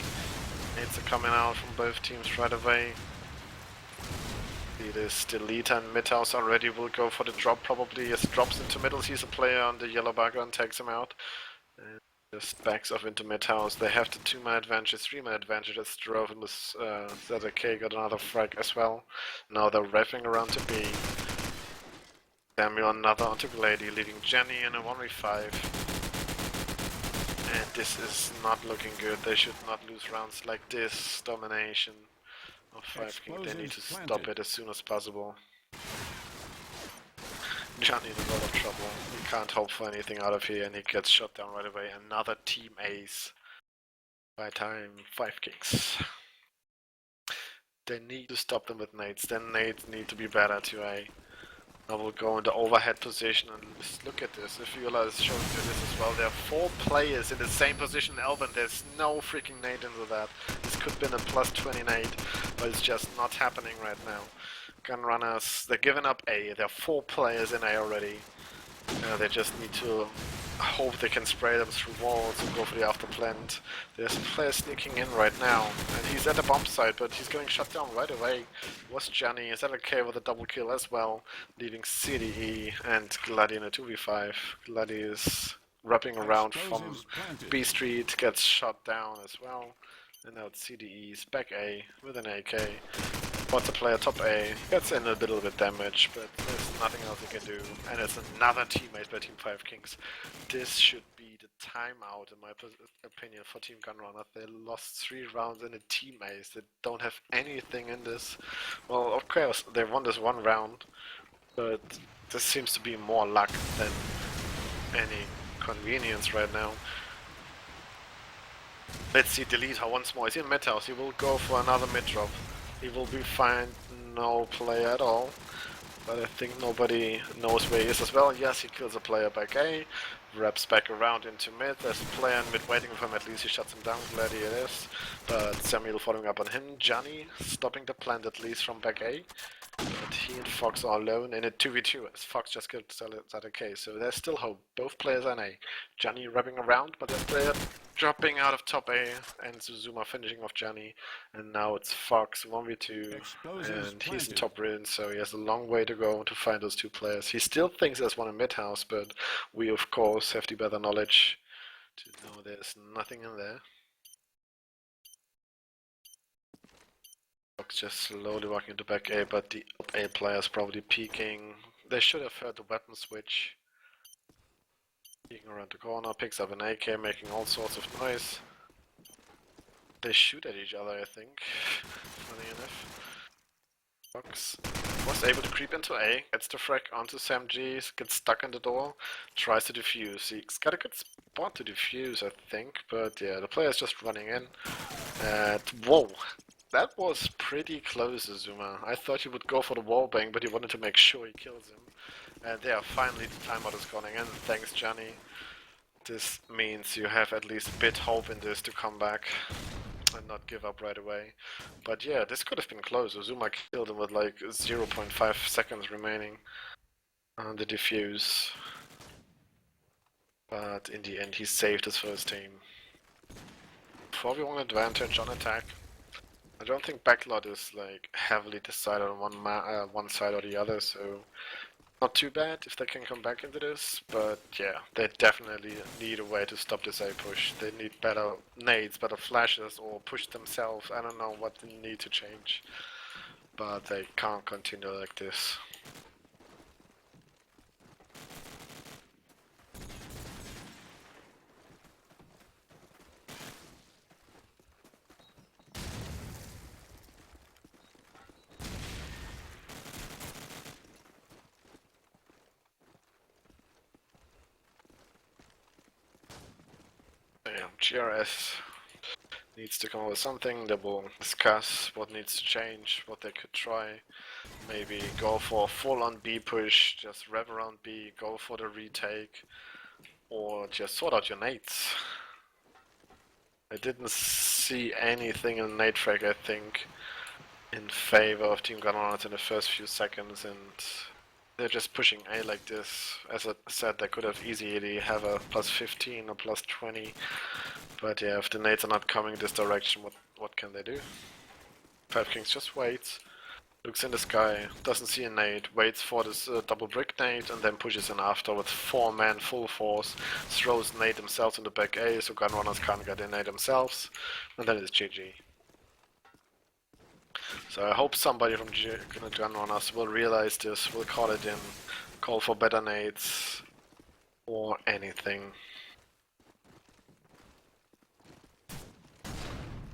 Nades are coming out from both teams right away. It is Deleter and Midhouse already will go for the drop probably. As drops into middle, sees a player on the yellow background, takes him out. And just backs off into Midhouse. They have the 2-man advantage, 3-man advantage as Drove and ZK got another frag as well. Now they're wrapping around to B. Samuel another onto Glady, leaving Jenny in a 1v5. And this is not looking good. They should not lose rounds like this. Domination of 5king. They need to stop it as soon as possible. Johnny in a lot of trouble. He can't hope for anything out of here, and he gets shot down right away. Another team ace. By time 5kings. They need to stop them with nades. Then nades need to be better to A. I will go into overhead position and just look at this. If you is showing you this as well, there are 4 players in the same position in Elben. There's no freaking nade into that. This could have been a plus 20 nade, but it's just not happening right now. Gunrunners, they're giving up A. There are 4 players in A already. They just need to hope they can spray them through walls and go for the after plant. There's a player sneaking in right now, and he's at the bomb site, but he's getting shot down right away. It was Johnny. Is that okay with a double kill as well, leaving CDE and Gladi in a 2v5. Gladi is wrapping around from B Street, gets shot down as well. And now it's CDE's back A with an AK. Spots a player top A, gets in a little bit damage, but there's nothing else he can do. And it's another teammate by Team 5kings. This should be the timeout in my opinion for Team Gunrunner. They lost 3 rounds in a team ace. They don't have anything in this. Well, of course, they won this 1 round, but this seems to be more luck than any convenience right now. Let's see Deleter once more. He's in mid house. He will go for another mid drop. He will be fine, no player at all. But I think nobody knows where he is as well. Yes, he kills a player back A, wraps back around into mid. There's a player in mid waiting for him, at least he shuts him down, glad he is. But Samuel following up on him. Johnny stopping the plant at least from back A. But he and Fox are alone in a 2v2 as Fox just killed ZK, so there's still hope. Both players are in A. Johnny wrapping around, but there's a player dropping out of top A and Suzuma finishing off Johnny. And now it's Fox 1v2 and he's in top ruin, so he has a long way to go to find those 2 players. He still thinks there's one in mid house, but we of course have the better knowledge to know there's nothing in there. Fox just slowly walking into back A, but the up A player is probably peeking. They should have heard the weapon switch. Peeking around the corner, picks up an AK, making all sorts of noise. They shoot at each other, I think. Funny enough. Fox was able to creep into A, gets the frag onto Sam G, gets stuck in the door, tries to defuse. He's got a good spot to defuse, I think, but yeah, the player's just running in. Whoa! That was pretty close, Azuma. I thought he would go for the wallbang, but he wanted to make sure he kills him. And yeah, finally the timeout is going in. Thanks, Johnny. This means you have at least a bit hope in this to come back and not give up right away. But yeah, this could have been close. Uzuma killed him with like 0.5 seconds remaining on the defuse. But in the end, he saved his first team. 4v1 advantage on attack. I don't think Backlot is like heavily decided on one side or the other, so not too bad if they can come back into this, but yeah, they definitely need a way to stop this A push. They need better nades, better flashes, or push themselves. I don't know what they need to change, but they can't continue like this. Yeah, GRS needs to come up with something. They will discuss what needs to change, what they could try. Maybe go for a full-on B push, just rev around B, go for the retake, or just sort out your nades. I didn't see anything in nade frag, I think, in favor of Team GUNRUNNERS in the first few seconds, and they're just pushing A like this. As I said, they could have easily have a plus 15 or plus 20, but yeah, if the nades are not coming this direction, what can they do? 5kings just waits, looks in the sky, doesn't see a nade, waits for this double brick nade, and then pushes in after with 4 men full force, throws nade themselves in the back A, so GUNRUNNERS can't get in nade themselves, and then it's GG. So I hope somebody from GUNRUNNERS will realize this, will call it in, call for better nades, or anything.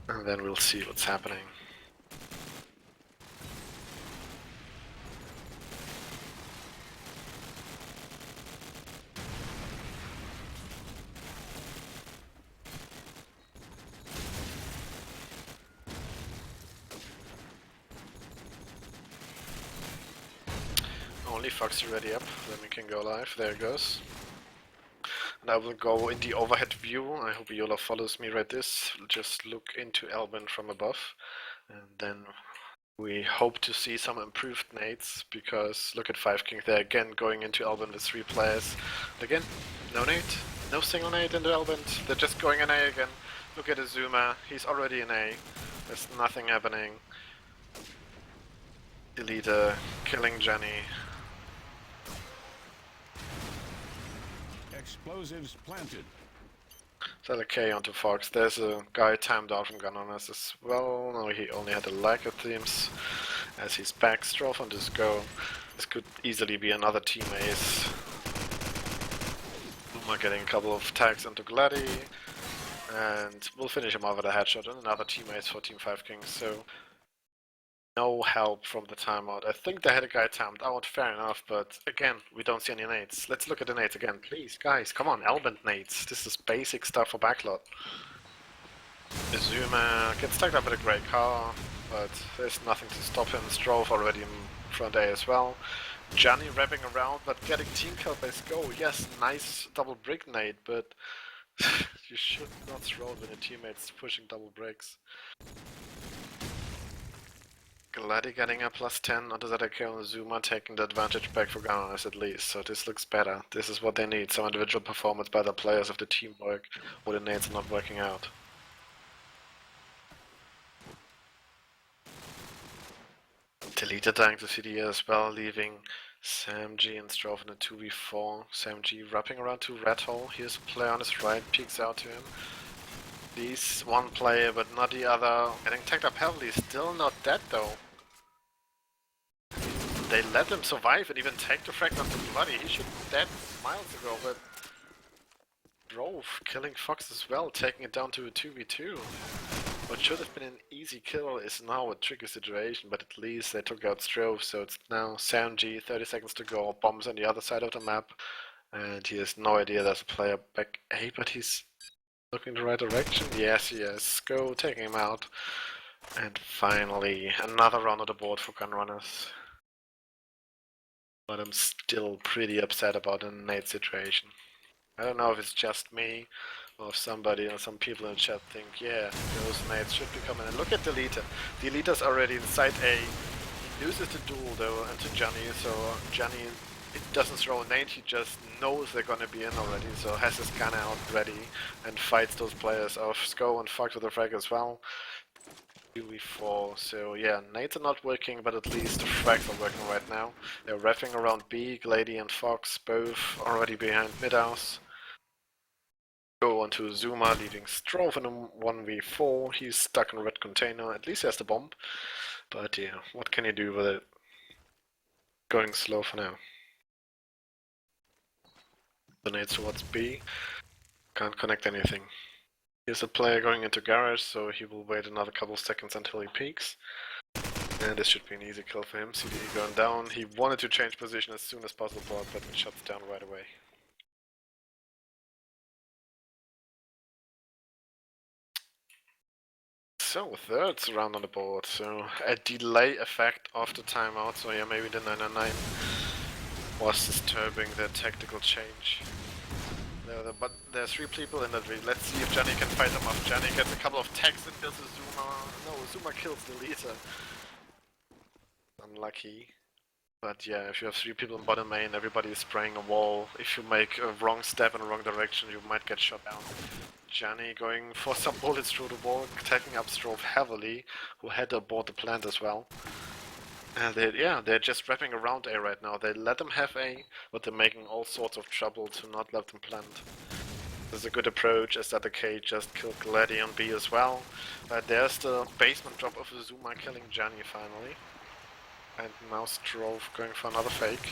And then we'll see what's happening. Only Foxy ready up, then we can go live. There it goes. And I will go in the overhead view. I hope Yola follows me right this. Just look into Elbin from above. And then we hope to see some improved nades, because look at 5kings, they're again going into Elbin with 3 players. Again, no nade, no single nade into Elbin. They're just going in A again. Look at Azuma, he's already in A. There's nothing happening. Delete killing Jenny. Explosives planted. Sell a K onto Fox. There's a guy timed out from GUNRUNNERS as well. No, he only had a lack of teams. As he's back, Strofe on this go. This could easily be another team ace. Boomer getting a couple of tags onto Gladdy. And we'll finish him off with a headshot and another team ace for Team 5kings. So no help from the timeout. I think they had a guy timed out, fair enough, but again, we don't see any nades. Let's look at the nades again, please, guys, come on, Elbent nades. This is basic stuff for Backlot. Azuma gets tagged up with a great car, but there's nothing to stop him. Strove already in front A as well. Johnny wrapping around, but getting team kill by Sko. Yes, nice double brick nade, but you should not throw it when your teammate's pushing double bricks. Gladdy getting a plus 10 onto ZK on Zuma, taking the advantage back for GUNRUNNERS at least, so this looks better. This is what they need, some individual performance by the players of the teamwork, or the nades are not working out. Deleted dying to CDA as well, leaving Sam G and Strove in a 2v4. Sam G wrapping around to red hole, here's a player on his right, peeks out to him. He's one player, but not the other. Getting tagged up heavily, still not dead though. They let him survive and even take the frag onto Bloody. He should be dead miles ago, but Drove, killing Fox as well, taking it down to a 2v2. What should have been an easy kill is now a tricky situation, but at least they took out Strove, so it's now SamG, 30 seconds to go, bombs on the other side of the map, and he has no idea there's a player back A, but he's looking the right direction. Yes, he is. Go, taking him out. And finally, another round on the board for Gunrunners. But I'm still pretty upset about the nade situation. I don't know if it's just me, or if somebody or some people in chat think, yeah, those nades should be coming in. Look at Deleter. Deleter's already inside A. He loses the duel though into Johnny, so Johnny it doesn't throw a nade, he just knows they're gonna be in already, so has his gun out ready and fights those players off. Sko and Fox with the frag as well. 2v4, so yeah, nades are not working, but at least the frags are working right now. They're reffing around B, Glady and Fox, both already behind mid-house. Go onto Zuma, leaving Strove in a 1v4. He's stuck in a red container. At least he has the bomb. But yeah, what can you do with it? Going slow for now. Grenades towards B. Can't connect anything. Here's a player going into garage, so he will wait another couple seconds until he peeks. And this should be an easy kill for him. CDE going down. He wanted to change position as soon as possible, but it shuts down right away. So, third round on the board, so a delay effect of the timeout, so yeah, maybe the 999 was disturbing the tactical change. But there's 3 people in that lead. Let's see if Johnny can fight them off. Johnny gets a couple of tags and kills Zuma. No, Zuma kills the leader. Unlucky. But yeah, if you have 3 people in bottom main, everybody is spraying a wall. If you make a wrong step in the wrong direction, you might get shot down. Johnny going for some bullets through the wall, taking up Strove heavily, who had to abort the plant as well. And they're just wrapping around A right now. They let them have A, but they're making all sorts of trouble to not let them plant. This is a good approach, as that the K just killed Glady on B as well. There's the basement drop of Zuma killing Johnny finally. And now Strove going for another fake.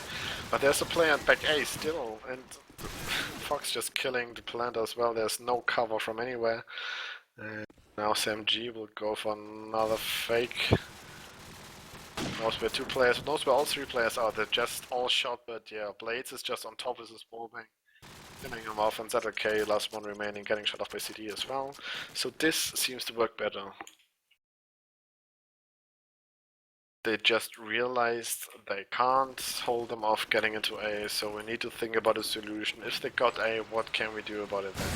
But there's a player at back A still, and Fox just killing the plant as well. There's no cover from anywhere. And now SamG will go for another fake. Those were 2 players, those were all 3 players out. They're just all shot, but yeah, Blades is just on top with his wallbang. Killing him off, and ZLK, last one remaining, getting shot off by CD as well. So this seems to work better. They just realized they can't hold them off getting into A, so we need to think about a solution. If they got A, what can we do about it then?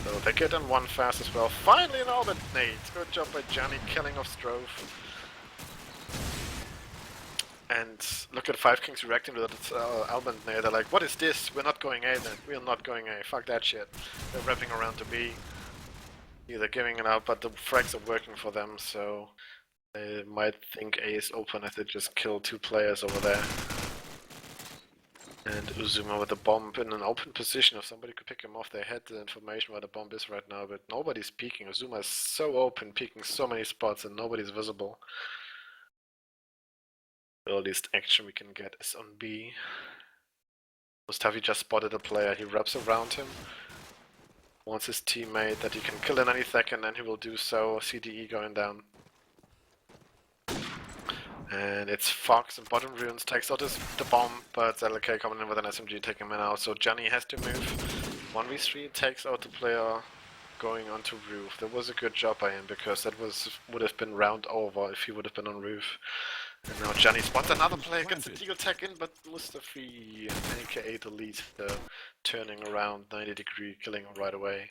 So they get in 1 fast as well. Finally an Albert nade! Good job by Johnny, killing off Strove. And look at 5kings reacting to that Albert nade. They're like, what is this? We're not going A then. We're not going A. Fuck that shit. They're wrapping around to B. They're giving it out, but the frags are working for them, so they might think A is open if they just kill 2 players over there. And Uzuma with the bomb in an open position. If somebody could pick him off, they had the information where the bomb is right now, but nobody's peeking. Uzuma is so open, peeking so many spots, and nobody's visible. The earliest action we can get is on B. Mustafi just spotted a player. He wraps around him. Wants his teammate that he can kill in any second, and he will do so. CDE going down. And it's Fox in bottom ruins, takes out the bomb, but ZLK coming in with an SMG taking him out, so Johnny has to move. 1v3 takes out the player going onto roof. That was a good job by him, because that would have been round over if he would have been on roof. And now Johnny spots another player, gets the deagle tag in, but Mustafi, aka the lead, turning around 90 degree, killing him right away.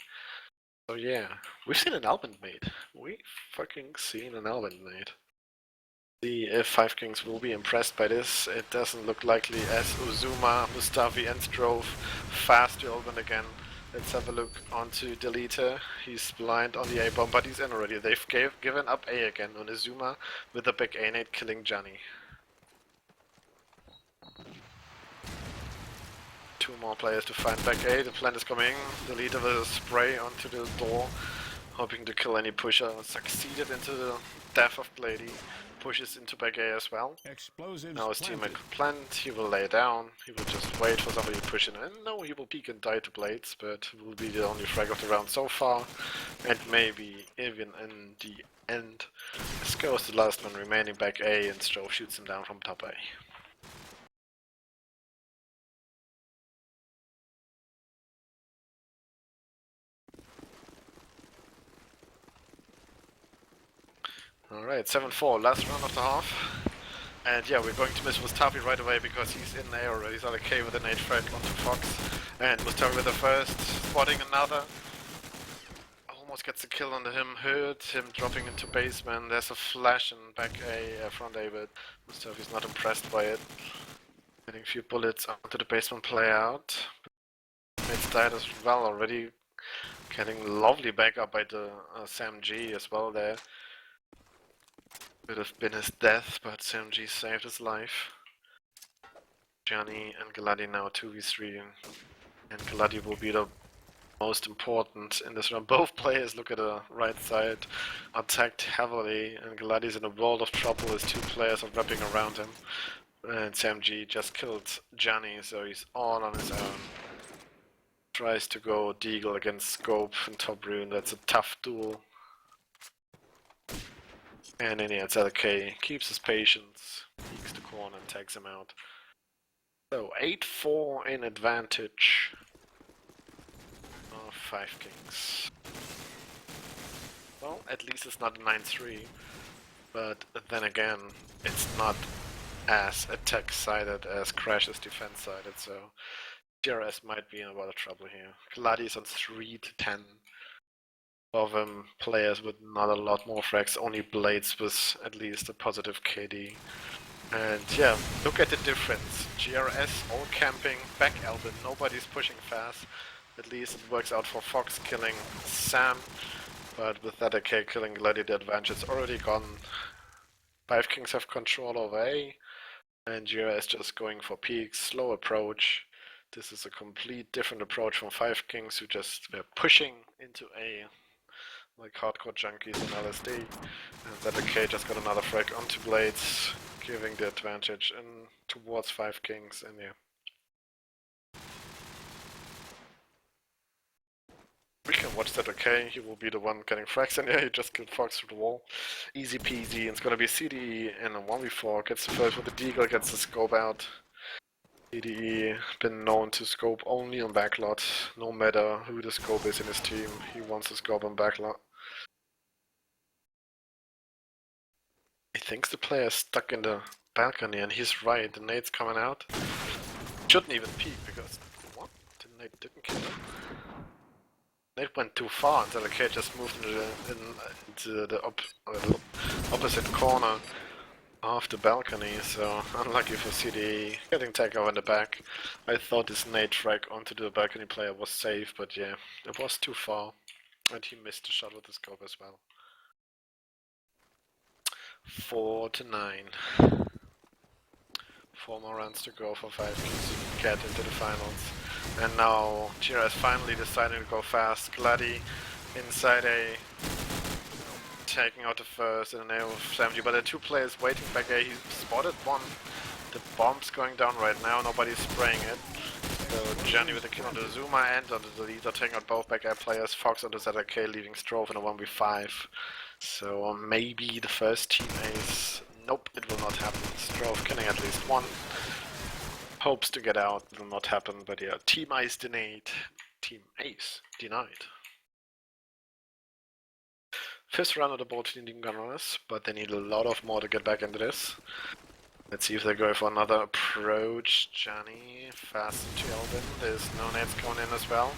So yeah, we've seen an Albert mate. We've fucking seen an Albert mate. See if 5kings will be impressed by this. It doesn't look likely, as Uzuma, Mustafi and Strove fast to open again. Let's have a look onto Deleter. He's blind on the A-bomb, but he's in already. They've given up A again on Uzuma with the big A-nade killing Johnny. 2 more players to find back A. The plant is coming. Deleter with a spray onto the door, hoping to kill any pusher. Succeeded into the death of Glady. pushes into back A as well. Explosives Now his planted. teammate could plant, he will lay down, he will just wait for somebody to push in, and no, he will peek and die to blades, but will be the only frag of the round so far, and maybe even in the end, this goes the last man remaining back A, and Strove shoots him down from top A. Alright, 7-4, last round of the half. And yeah, we're going to miss Mustafi right away because he's in there already. He's on a K with an H-frag onto Fox. And Mustafi with the first, spotting another. Almost gets a kill on him, hurt him dropping into basement. There's a flash in back A, front A, but Mustafi's not impressed by it. Getting a few bullets onto the basement play out. It's died as well already. Getting lovely backup by the Sam G as well there. Could have been his death, but Sam G saved his life. Gianni and Galadi now 2v3, and Galadi will be the most important in this round. Both players look at the right side, attacked heavily, and Galadi's in a world of trouble as two players are wrapping around him. And Sam G just killed Gianni, so he's all on his own. Tries to go Deagle against Scope and Top Rune, that's a tough duel. And in the end, ZK keeps his patience, peeks the corner and takes him out. So 8-4 in advantage of 5kings. Well, at least it's not a 9-3, but then again, it's not as attack-sided as Crash's defense-sided, so GRS might be in a lot of trouble here. Gladi's on 3-10. Of them players with not a lot more frags, only Blades with at least a positive KD. And yeah, look at the difference. GRS all camping, back Albin, nobody's pushing fast. At least it works out for Fox killing Sam, but with that AK killing Gladi, the advantage is already gone. 5kings have control over A, and GRS just going for peaks, slow approach. This is a complete different approach from 5kings who just were pushing into A like hardcore junkies on LSD, and that AK just got another frag onto Blades, giving the advantage in towards 5kings, and yeah. We can watch that AK, he will be the one getting frags, and yeah, he just killed Fox through the wall. Easy peasy, and it's gonna be CDE in a 1v4, gets the first with the Deagle, gets the scope out. CDE been known to scope only on Backlot, no matter who the scope is in his team, he wants to scope on Backlot. He thinks the player is stuck in the balcony, and he's right, the nade's coming out. Shouldn't even peek, because what? The nade didn't kill him. Nade went too far until the kid just moved into the opposite corner of the balcony, so unlucky for CDE. Getting takeover in the back. I thought this nade frag onto the balcony player was safe, but yeah, it was too far. And he missed the shot with the scope as well. 4-9. 4 more rounds to go for 5kings to get into the finals. And now GRS finally deciding to go fast. Gladi inside A, taking out the first in the name of Sam G, but there are two players waiting back A. He spotted one. The bomb's going down right now, nobody's spraying it. So Johnny with a kill on the Zuma and on the leader, taking out both back A players. Fox on the ZK, leaving Strove in a 1v5. So maybe the first team ace. Nope, it will not happen. Strove killing at least one. Hopes to get out, will not happen, but yeah, team ace denied. Team ace denied. First round of the board team Gunrunners, but they need a lot of more to get back into this. Let's see if they go for another approach. Johnny fast into Elvin. There's no nades going in as well.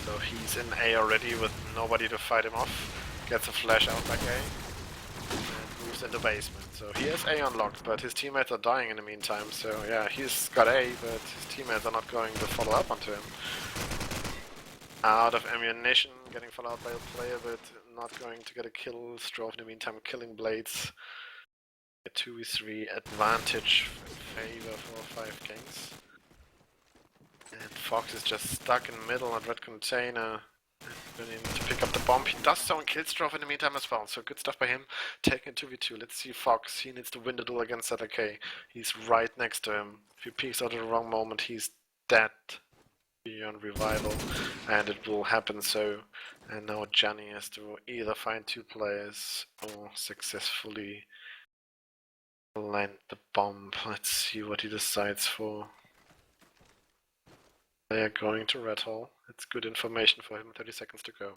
So he's in A already with nobody to fight him off. Gets a flash out back A. And moves into basement. So he has A unlocked, but his teammates are dying in the meantime. So yeah, he's got A, but his teammates are not going to follow up onto him. Out of ammunition, getting followed out by a player, but not going to get a kill. Strove in the meantime killing Blades. A 2v3 advantage in favor for 5kings. And Fox is just stuck in the middle on red container. Then he needs to pick up the bomb. He does so and kills Drove in the meantime as well. So good stuff by him. Taking 2v2. Let's see Fox. He needs to win the duel against ZLK. He's right next to him. If he peeks out at the wrong moment, he's dead. Beyond revival. And it will happen so. And now Johnny has to either find 2 players or successfully land the bomb. Let's see what he decides for. They are going to Red Hole. It's good information for him. 30 seconds to go.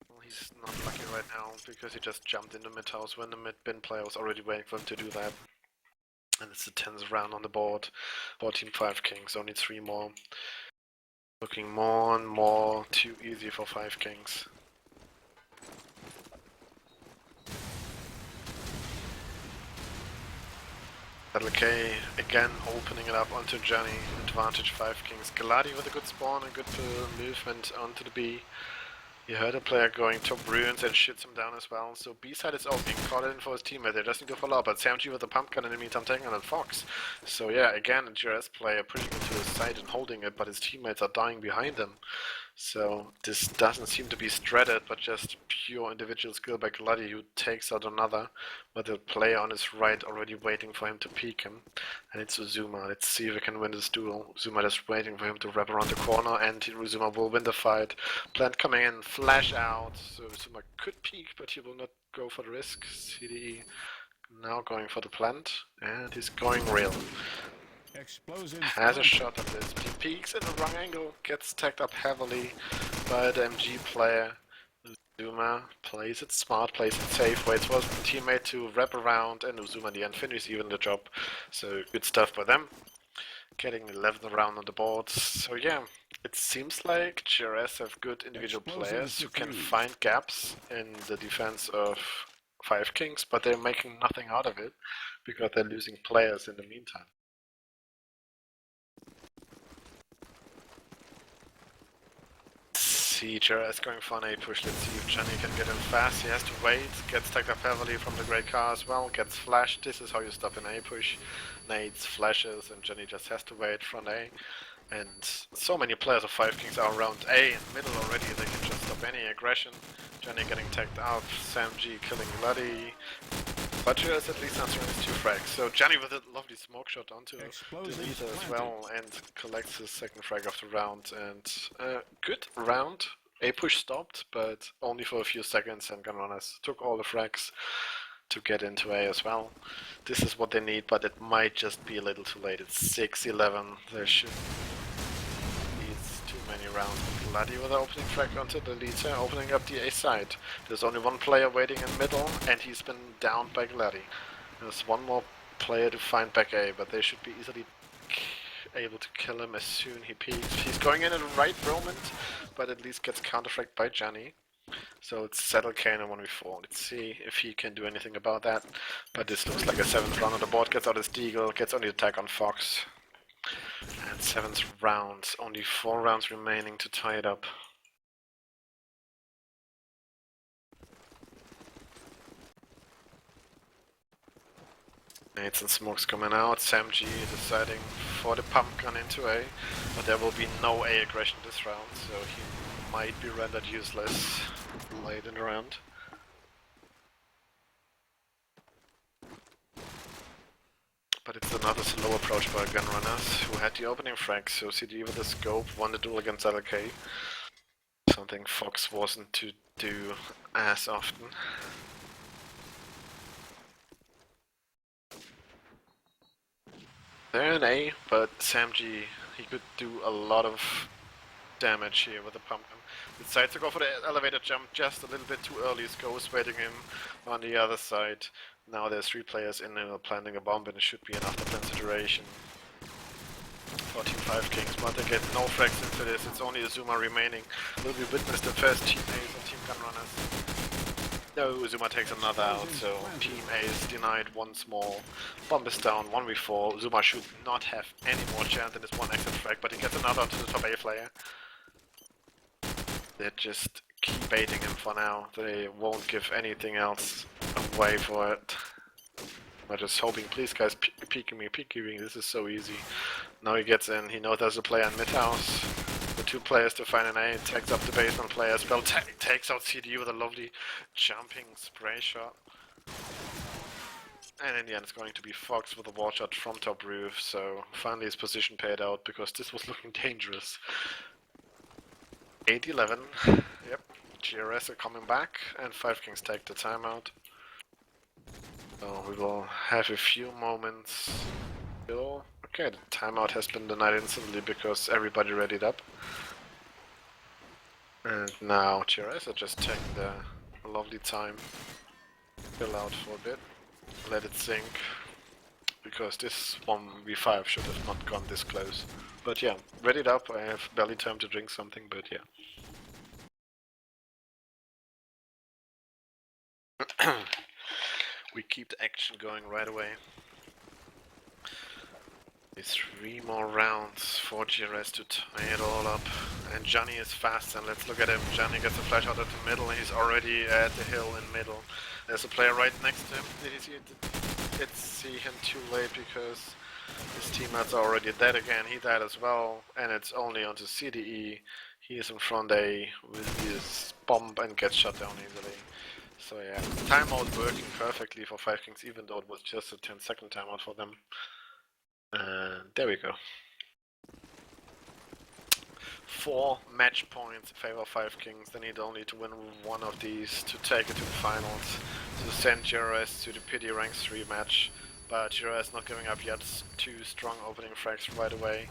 Well, he's not lucky right now because he just jumped into mid house when the mid bin player was already waiting for him to do that. And it's the 10th round on the board. 14 5kings, only 3 more. Looking more and more too easy for 5kings. LK again opening it up onto Johnny. Advantage 5kings. Galati with a good spawn and good movement onto the B. You heard a player going top ruins and shoots him down as well. So B side is opening, caught in for his teammate. They just need to follow up. But SamG with the pump gun in the meantime taking on Fox. So yeah, again a GRS player pushing into his side and holding it, but his teammates are dying behind him. So this doesn't seem to be stradded, but just pure individual skill by Gladi, who takes out another, with the player on his right already waiting for him to peek him. And it's Uzuma. Let's see if we can win this duel. Uzuma just waiting for him to wrap around the corner, and Uzuma will win the fight. Plant coming in, flash out, so Uzuma could peek, but he will not go for the risk. CDE now going for the plant, and he's going real. Has a shot at this. He peeks in the wrong angle, gets tagged up heavily by the MG player. Uzuma plays it smart, plays it safe, waits for his teammate to wrap around, and Uzuma in the end finishes even the job. So good stuff by them. Getting 11th round on the board. So yeah, it seems like GRS have good individual players who can find gaps in the defense of 5kings, but they're making nothing out of it because they're losing players in the meantime. See GRS going for an A push. Let's see if Johnny can get in fast. He has to wait, gets tagged up heavily from the great car as well, gets flashed. This is how you stop an A push. Nades, flashes, and Johnny just has to wait front A. And so many players of 5kings are around A in the middle already, they can just stop any aggression. Johnny getting tagged out, SamG killing Bloody. But GRS at least answering his 2 frags. So Johnny with a lovely smoke shot onto the leader as well and collects his 2nd frag of the round. And good round. A push stopped, but only for a few seconds, and GUNRUNNERS took all the frags to get into A as well. This is what they need, but it might just be a little too late. It's 6-11. There should be too many rounds. Bloody with the opening frag onto the leader, opening up the A side. There's only one player waiting in middle, and he's been downed by Gladi. There's one more player to find back A, but they should be easily able to kill him as soon he peeks. He's going in at the right moment, but at least gets counter-fragged by Johnny. So it's Settle Kane in 1v4. Let's see if he can do anything about that. But this looks like a 7th round on the board. Gets out his Deagle, gets on the attack on Fox. And 7th round. Only 4 rounds remaining to tie it up. Nades and smokes coming out. SamG deciding for the pump gun into A. But there will be no A aggression this round, so he might be rendered useless late in the round. But it's another slow approach by GUNRUNNERS, who had the opening frag, so CD with the scope won the duel against LK. Something Fox wasn't to do as often. They're in A, but SamG, he could do a lot of damage here with the pump gun. Decides to go for the elevator jump just a little bit too early. Sko is waiting him on the other side. Now there's 3 players in there planting a bomb, and it should be an after-plan situation. 14 5kings, but they get no frags into this. It's only Uzuma remaining. Will we witness the first team Ace of Team GUNRUNNERS? No, Uzuma takes another out, so Team A is denied once more. Bomb is down, 1v4. Uzuma should not have any more chance than this one exit frag, but he gets another to the top A player. They just keep baiting him for now. They won't give anything else away for it. I'm just hoping, please guys, peeking me, this is so easy. Now he gets in, he knows there's a player in mid-house. The two players to find an A, takes up the basement player, spell takes out CD with a lovely jumping spray shot. And in the end it's going to be Fox with a wall shot from top roof, so finally his position paid out because this was looking dangerous. 8-11, yep, GRS are coming back and 5kings take the timeout. So we will have a few moments still. Okay, the timeout has been denied instantly because everybody readied up. And now GRS are just taking the lovely time. Chill out for a bit. Let it sink. Because this 1v5 should have not gone this close. But yeah, readied up. I have barely time to drink something, but yeah. We keep the action going right away. 3 more rounds for GRS to tie it all up. And Johnny is fast, and let's look at him. Johnny gets a flash out at the middle, and he's already at the hill in middle. There's a player right next to him. Did he see it? Did see him too late because his teammates are already dead again. He died as well, and it's only onto CDE. He is in front A with his bomb and gets shot down easily. So yeah, timeout working perfectly for 5kings, even though it was just a 10-second timeout for them. And there we go. 4 match points in favor of 5kings. They need only to win one of these to take it to the finals, to send GRS to the PD rank 3 match. But GRS not giving up yet. 2 strong opening frags right away.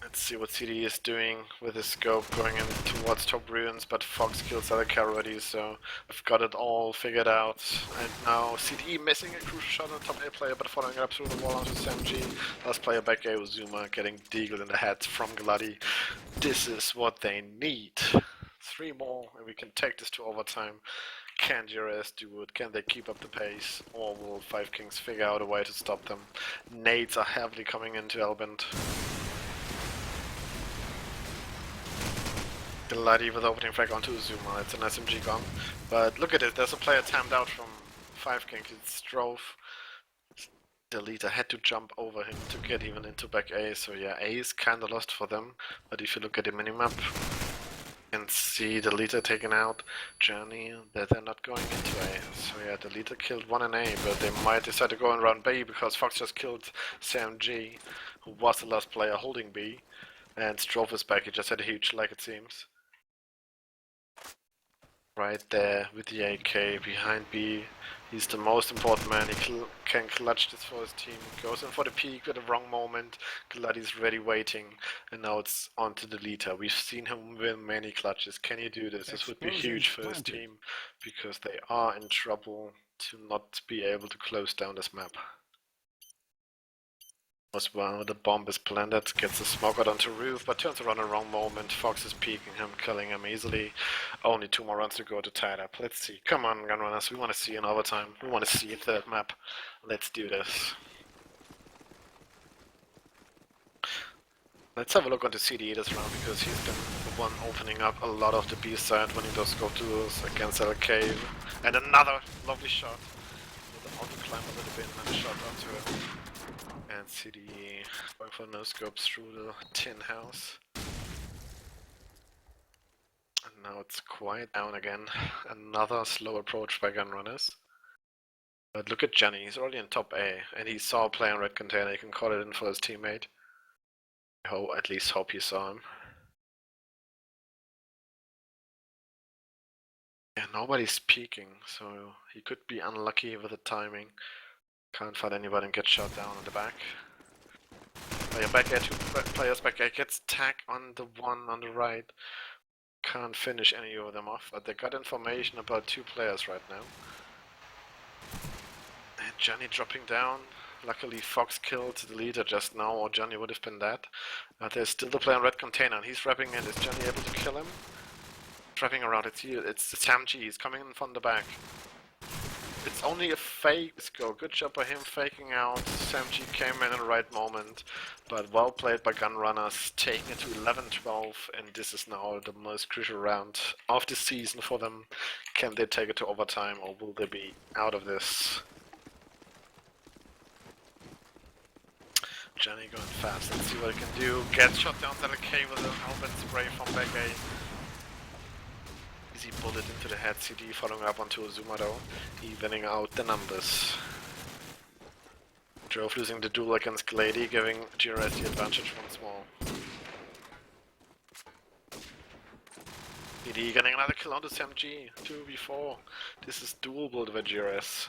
Let's see what CD is doing with his scope going in towards top ruins, but Fox kills Alec already, so I've got it all figured out. And now CD missing a crucial shot on top A player, but following it up through the wall onto SMG. Last player back A with Zuma getting deagled in the head from Gladi. This is what they need. 3 more and we can take this to overtime. Can GRS do it? Can they keep up the pace? Or will 5kings figure out a way to stop them? Nades are heavily coming into Elbent. Gladi with opening frag onto Zuma. It's an SMG gun. But look at it, there's a player timed out from 5kings. It's Strove. The leader had to jump over him to get even into back A. So yeah, A is kinda lost for them. But if you look at the minimap, you can see the leader taken out. Journey, that they're not going into A. So yeah, the leader killed one in A, but they might decide to go and run B because Fox just killed SMG, who was the last player holding B. And Strove is back, he just had a huge lag it seems. Right there with the AK behind B. He's the most important man, he can clutch this for his team. Goes in for the peak at the wrong moment. Gladi's ready waiting. And now it's on to the leader. We've seen him win many clutches. Can he do this? This would be huge for his team. Because they are in trouble to not be able to close down this map. As well, the bomb is planted, gets the smoke out onto roof, but turns around at the wrong moment. Fox is peeking him, killing him easily. Only 2 more runs to go to tie it up. Let's see. Come on, Gunrunners, we want to see an overtime. We want to see a 3rd map. Let's do this. Let's have a look on the CDE this round, because he's been the one opening up a lot of the B side, winning those scope duels against LK. And another lovely shot. With the auto climb a little bit and then a shot onto it. And CDE going for no scopes through the tin house. And now it's quiet down again. Another slow approach by Gunrunners. But look at Johnny, he's already in top A, and he saw a player in red container, he can call it in for his teammate. I at least hope he saw him. Yeah, nobody's peeking, so he could be unlucky with the timing. Can't find anybody and get shot down in the back. Player back A, 2 players back A, gets tagged on the one on the right. Can't finish any of them off, but they got information about 2 players right now. And Johnny dropping down. Luckily Fox killed the leader just now, or Johnny would have been dead. But there's still the player in red container, and he's wrapping in. Is Johnny able to kill him? He's wrapping around, it's SMG, he's coming in from the back. It's only a fake score. Good job by him faking out. SamG came in at the right moment, but well played by Gunrunners, taking it to 11-12, and this is now the most crucial round of the season for them. Can they take it to overtime, or will they be out of this? Johnny going fast. Let's see what he can do. Gets shot down ZLK with an Albert spray from back A. Easy bullet into the head. CD following up onto Azuma though, evening out the numbers. Drove losing the duel against Glady, giving GRS the advantage once more. CD getting another kill onto SamG. 2v4. This is doable by GRS.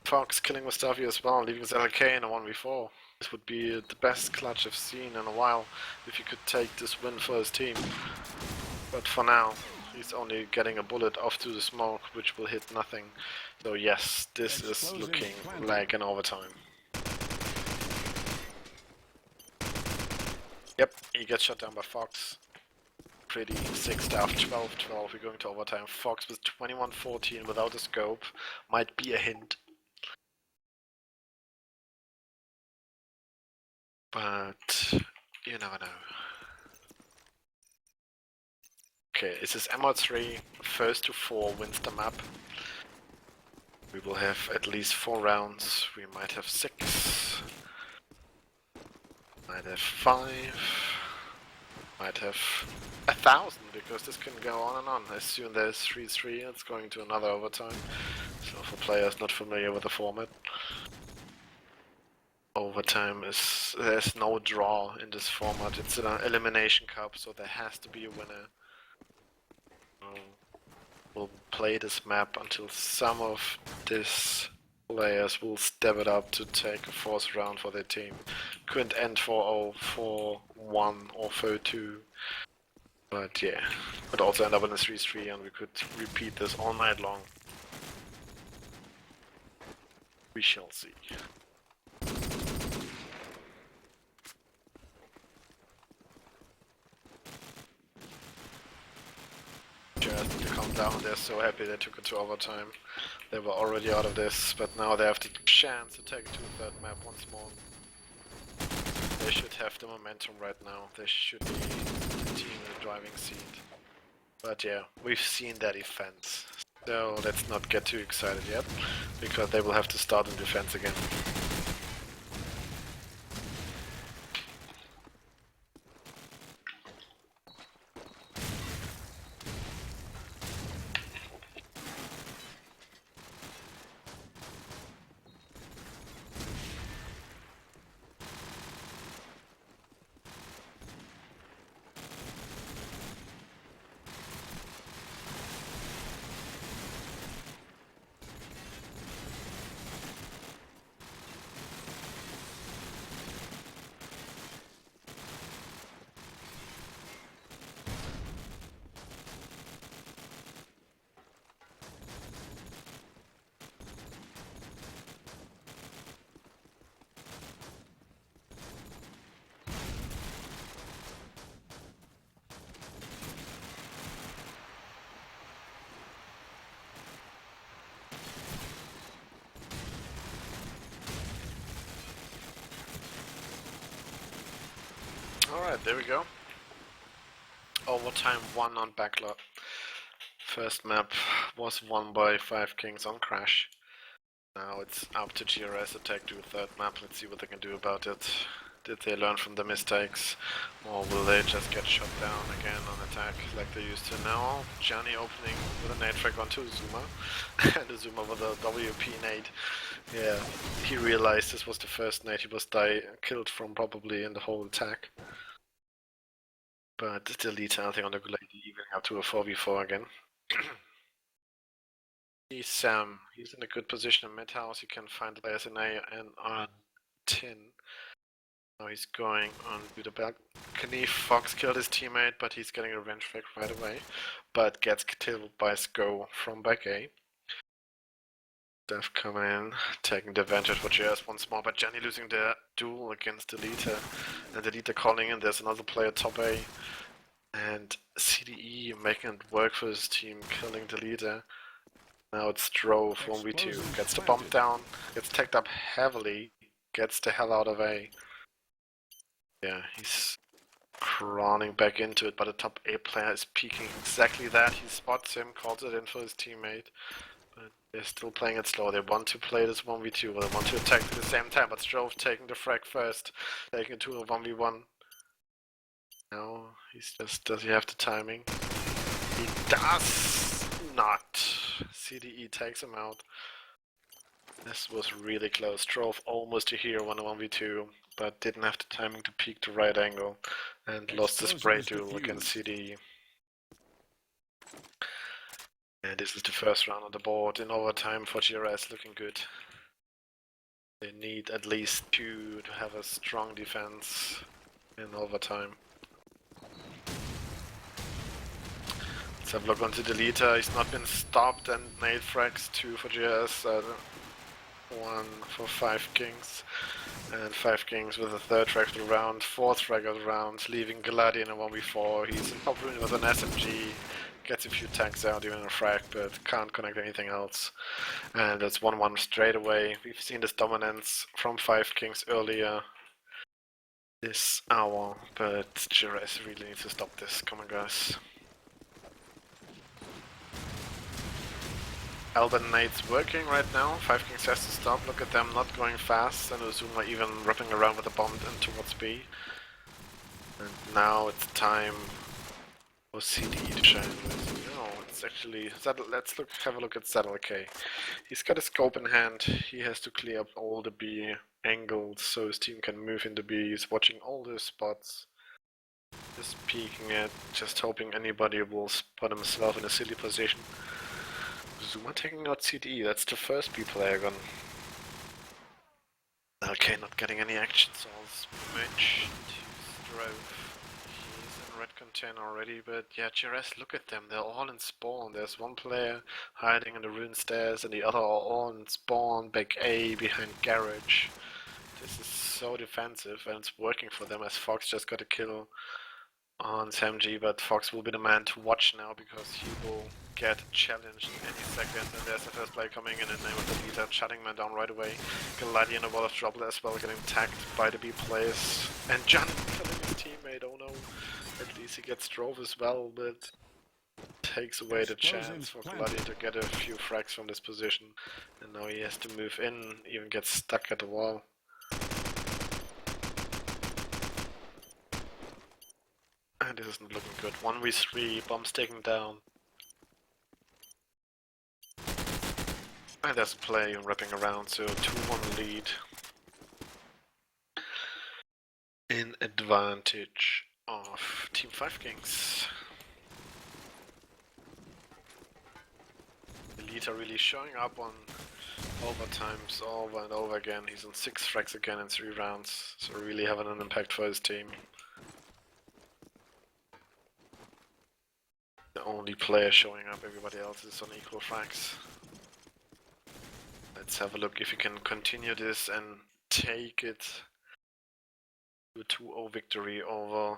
Fox killing Mustafi as well, leaving ZLK in a 1v4. This would be the best clutch I've seen in a while if he could take this win for his team. But for now, he's only getting a bullet off to the smoke, which will hit nothing. So yes, this is looking like an overtime. Yep, he gets shot down by Fox. Pretty sick stuff. 12-12, we're going to overtime. Fox with 21-14 without a scope. Might be a hint. But you never know. Okay, this is MR3, first to 4 wins the map. We will have at least 4 rounds, we might have 6, might have 5, might have 1,000, because this can go on and on. As soon as there's 3-3, it's going to another overtime. So for players not familiar with the format, overtime is, there's no draw in this format. It's an elimination cup, so there has to be a winner. We'll play this map until some of these players will step it up to take a 4th round for their team. Couldn't end 4-0, 4-1 or 4-2. But yeah, could also end up in a 3-3 and we could repeat this all night long. We shall see. Just to calm down, they're so happy they took it to overtime. They were already out of this, but now they have the chance to take it to the 3rd map once more. They should have the momentum right now. They should be the team in the driving seat. But yeah, we've seen their defense. So let's not get too excited yet, because they will have to start in defense again. Alright, there we go. Overtime 1 on Backlot. First map was won by 5kings on Crash. Now it's up to GRS to take to a 3rd map. Let's see what they can do about it. Did they learn from the mistakes? Or will they just get shot down again on attack like they used to? Now Johnny opening with a nade frag onto Azuma. And Azuma with a WP nade. Yeah, he realized this was the first nade he was killed from probably in the whole attack. But still detailing on the Glady, evening up to a 4v4 again. He's in a good position in mid house. He can find layers in A and on tin. Now he's going on to the balcony. Fox killed his teammate, but he's getting a revenge frag right away. But gets killed by Sko from back A. Dev coming in, taking the advantage for JS once more, but Jenny losing the duel against Delita. And Delita calling in, there's another player top A. And CDE making it work for his team, killing Delita. Now it's Drove 1v2, gets the bomb down, gets tagged up heavily, gets the hell out of A. Yeah, he's crawling back into it, but the top A player is peeking exactly that. He spots him, calls it in for his teammate, but they're still playing it slow. They want to play this 1v2, or they want to attack at the same time, but Drove taking the frag first, taking it to a 1v1. No, does he have the timing? He does not. CDE takes him out. This was really close. Drove almost to here on a 1v2, but didn't have the timing to peek the right angle and lost the spray duel against CDE. And this is the first round on the board in overtime for GRS, looking good. They need at least 2 to have a strong defense in overtime. Let's have a look onto the leader. He's not been stopped, and nade frags 2 for GS, 1 for 5kings, and 5kings with a 3rd frag of the round, 4th frag of the round, leaving Galadi in a 1v4. He's in top rune with an SMG, gets a few tanks out, even a frag, but can't connect anything else. And it's 1-1 straight away. We've seen this dominance from 5kings earlier this hour, but GRS really needs to stop this. Come on, guys. Alban nade's working right now. 5kings has to stop. Look at them not going fast, and Uzuma even wrapping around with the bomb in towards B. And now it's time for CD to shine. No, it's actually let's have a look at ZLK. He's got a scope in hand. He has to clear up all the B angles so his team can move into B. He's watching all the spots. Just peeking it, just hoping anybody will spot himself in a silly position. Zuma taking out CDE, that's the first B player gone. Okay, not getting any action, so I'll switch to Strove. He's in red container already, but yeah, GRS, look at them, they're all in spawn. There's one player hiding in the ruin stairs, and the other are all in spawn, back A, behind garage. This is so defensive, and it's working for them, as Fox just got a kill on SMG, but Fox will be the man to watch now, because he will get challenged any second, and there's the first play coming in the name of the leader, shutting man down right away. Galadi in a wall of trouble as well, getting tagged by the B players. And Jan killing his teammate, oh no. At least he gets Drove as well, but takes away the chance for Galadi to get a few frags from this position. And now he has to move in, even gets stuck at the wall. And this isn't looking good. 1v3, bombs taken down. And there's a play wrapping around, so 2-1 lead. In advantage of Team 5kings. Elite are really showing up on overtimes over and over again. He's on 6 frags again in 3 rounds, so really having an impact for his team. The only player showing up, everybody else is on equal frags. Let's have a look if we can continue this and take it to a 2-0 victory over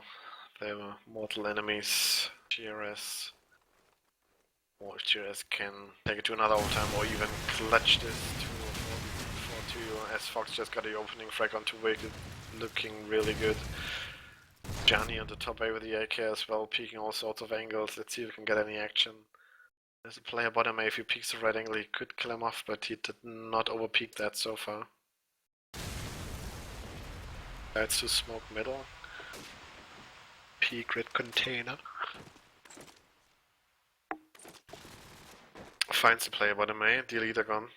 their mortal enemies, GRS. Or if GRS can take it to another overtime or even clutch this to a 4-2, as Fox just got the opening frag onto Wicked, looking really good. Johnny on the top A with the AK as well, peeking all sorts of angles. Let's see if we can get any action. There's a player bottom A, if he peeks the right angle he could kill him off, but he did not overpeak that so far. That's to smoke middle. Peek red container. Finds the player bottom A, the leader gone.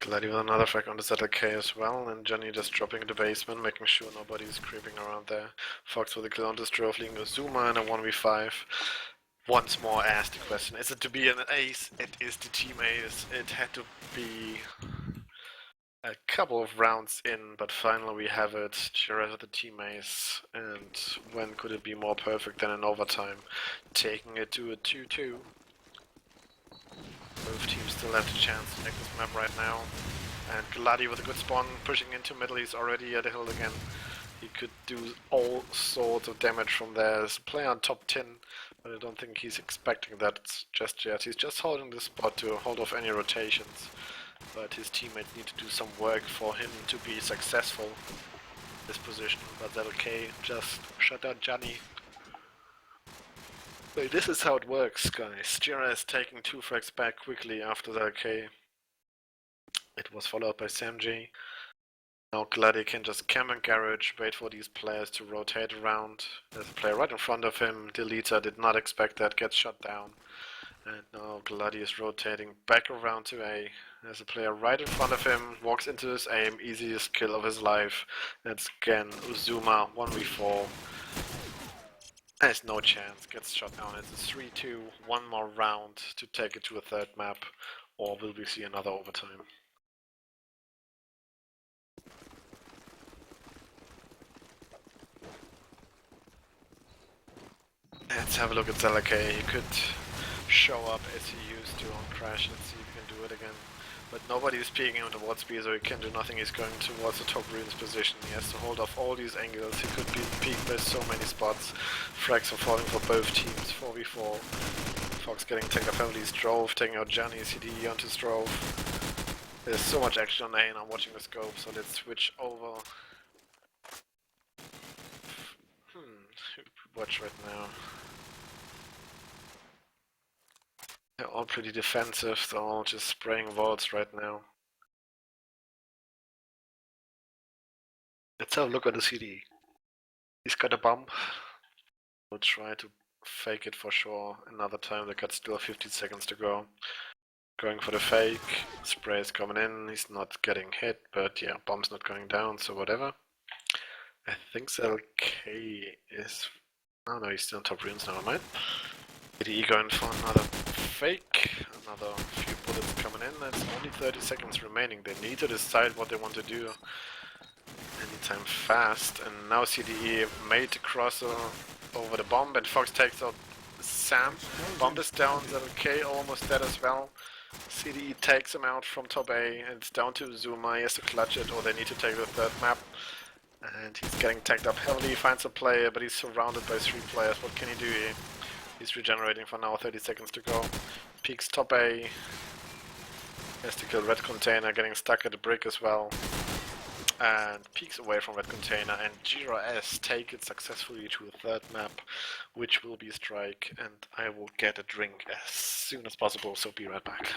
Glady with another frag on the ZLK as well, and Johnny just dropping in the basement, making sure nobody's creeping around there. Fox with a kill on this Drove, leaving Uzuma in a 1v5. Once more asked the question, is it to be an ace? It is the team ace. It had to be a couple of rounds in, but finally we have it. GRS with the team ace, and when could it be more perfect than in overtime? Taking it to a 2-2. Both teams still have the chance to make this map right now. And Galadi with a good spawn, pushing into middle, he's already at the hill again. He could do all sorts of damage from there. There's a player on top 10, But I don't think he's expecting that just yet. He's just holding the spot to hold off any rotations. But his teammates need to do some work for him to be successful in this position. But ZLK just shut down Johnny. Wait, this is how it works, guys. Jira is taking 2 frags back quickly after ZLK. It was followed by SamJ. Now Glady can just camp in garage, wait for these players to rotate around. There's a player right in front of him. Deleter did not expect that, gets shut down. And now Glady is rotating back around to A. There's a player right in front of him, walks into his aim, easiest kill of his life. That's again Uzuma, 1v4. Has no chance, gets shot down. It's a 3-2, one more round to take it to a third map, or will we see another overtime? Let's have a look at Zelake. He could show up as he used to on Crash and see if he can do it again. But nobody is peeking him towards B, so he can do nothing. He's going towards the top ruins position. He has to hold off all these angles. He could be peeked by so many spots. Frags are falling for both teams, 4v4. Fox getting taken up heavily. Strove taking out Johnny, CDE onto Strove. There's so much action on A and I'm watching the scope, so let's switch over. Watch right now. They're all pretty defensive, they're all just spraying walls right now. Let's have a look at the CD. He's got a bump. We'll try to fake it for sure. Another time, they got still 15 seconds to go. Going for the fake. Spray is coming in, he's not getting hit, but yeah, bomb's not going down, so whatever. I think LK is... Oh no, he's still on top ruins, never mind. CDE going for another fake, another few bullets coming in. There's only 30 seconds remaining. They need to decide what they want to do anytime fast. And now CDE made the crosser over the bomb, and Fox takes out Sam. Bomb is down, ZLK almost dead as well. CDE takes him out from top A, and it's down to Zuma. He has to clutch it, or they need to take the third map. And he's getting tagged up heavily, finds a player, but he's surrounded by 3 players. What can he do here? He's regenerating for now, 30 seconds to go. Peeks top A. Has to kill red container, getting stuck at the brick as well. And peeks away from red container, and Jira S take it successfully to a third map, which will be Strike, and I will get a drink as soon as possible, so be right back.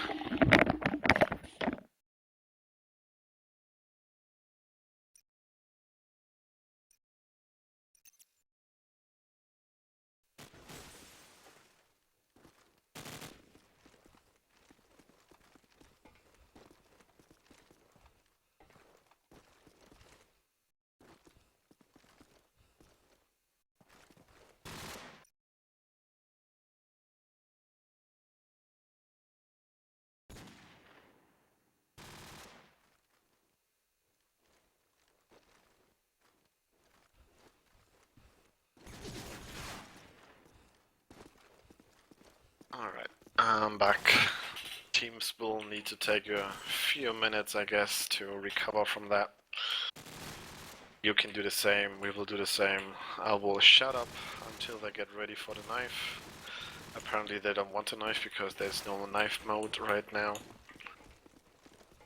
Alright, I'm back. Teams will need to take a few minutes, I guess, to recover from that. You can do the same, we will do the same. I will shut up until they get ready for the knife. Apparently they don't want a knife because there's no knife mode right now.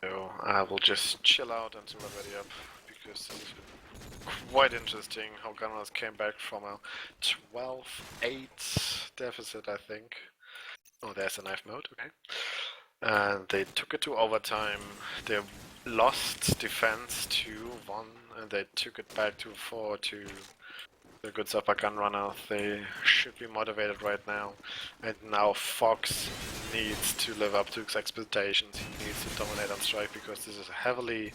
So I will just chill out until they're ready up, because it's quite interesting how Gunnrunners came back from a 12-8 deficit, I think. Oh, there's a knife mode, okay. And they took it to overtime. They lost defense 2-1, and they took it back to 4-2. The good stuff by Gunrunner. They should be motivated right now. And now Fox needs to live up to his expectations. He needs to dominate on Strike, because this is a heavily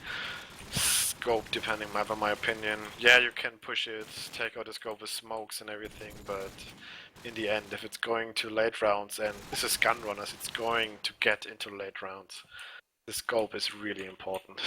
scope depending map in my opinion. Yeah, you can push it, take out the scope with smokes and everything, but in the end, if it's going to late rounds, and this is Gunrunners, it's going to get into late rounds. The scope is really important.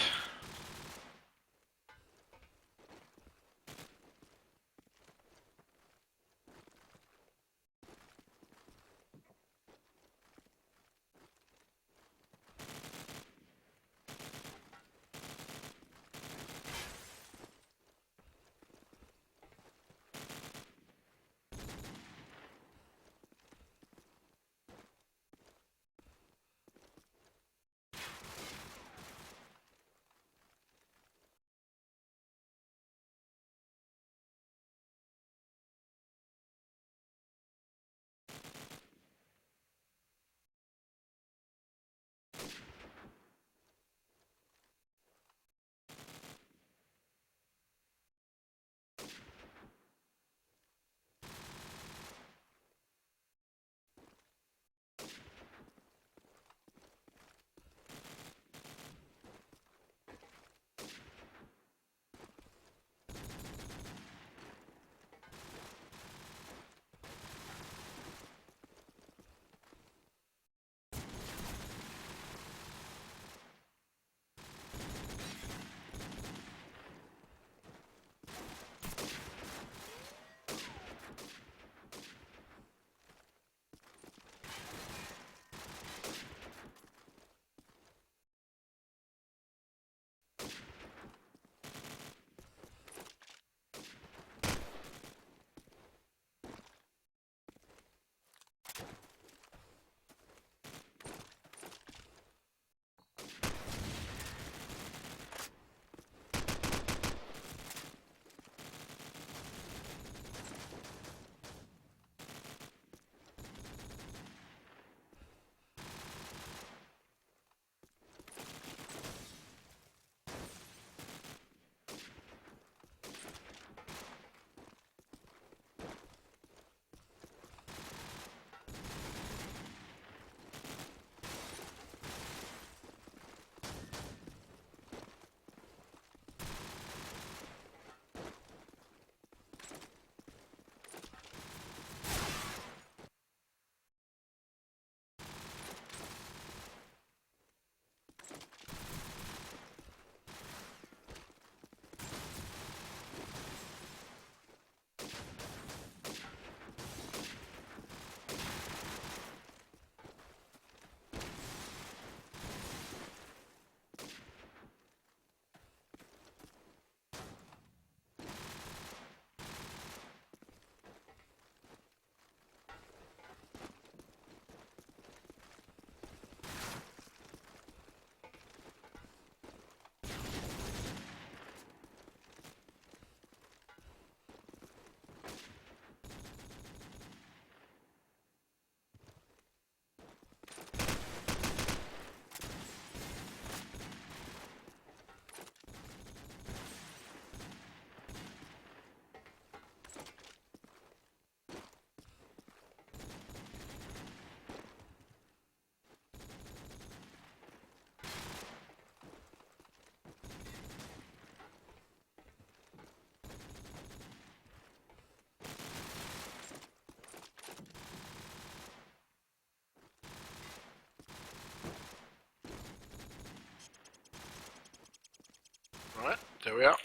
Alright, there we are.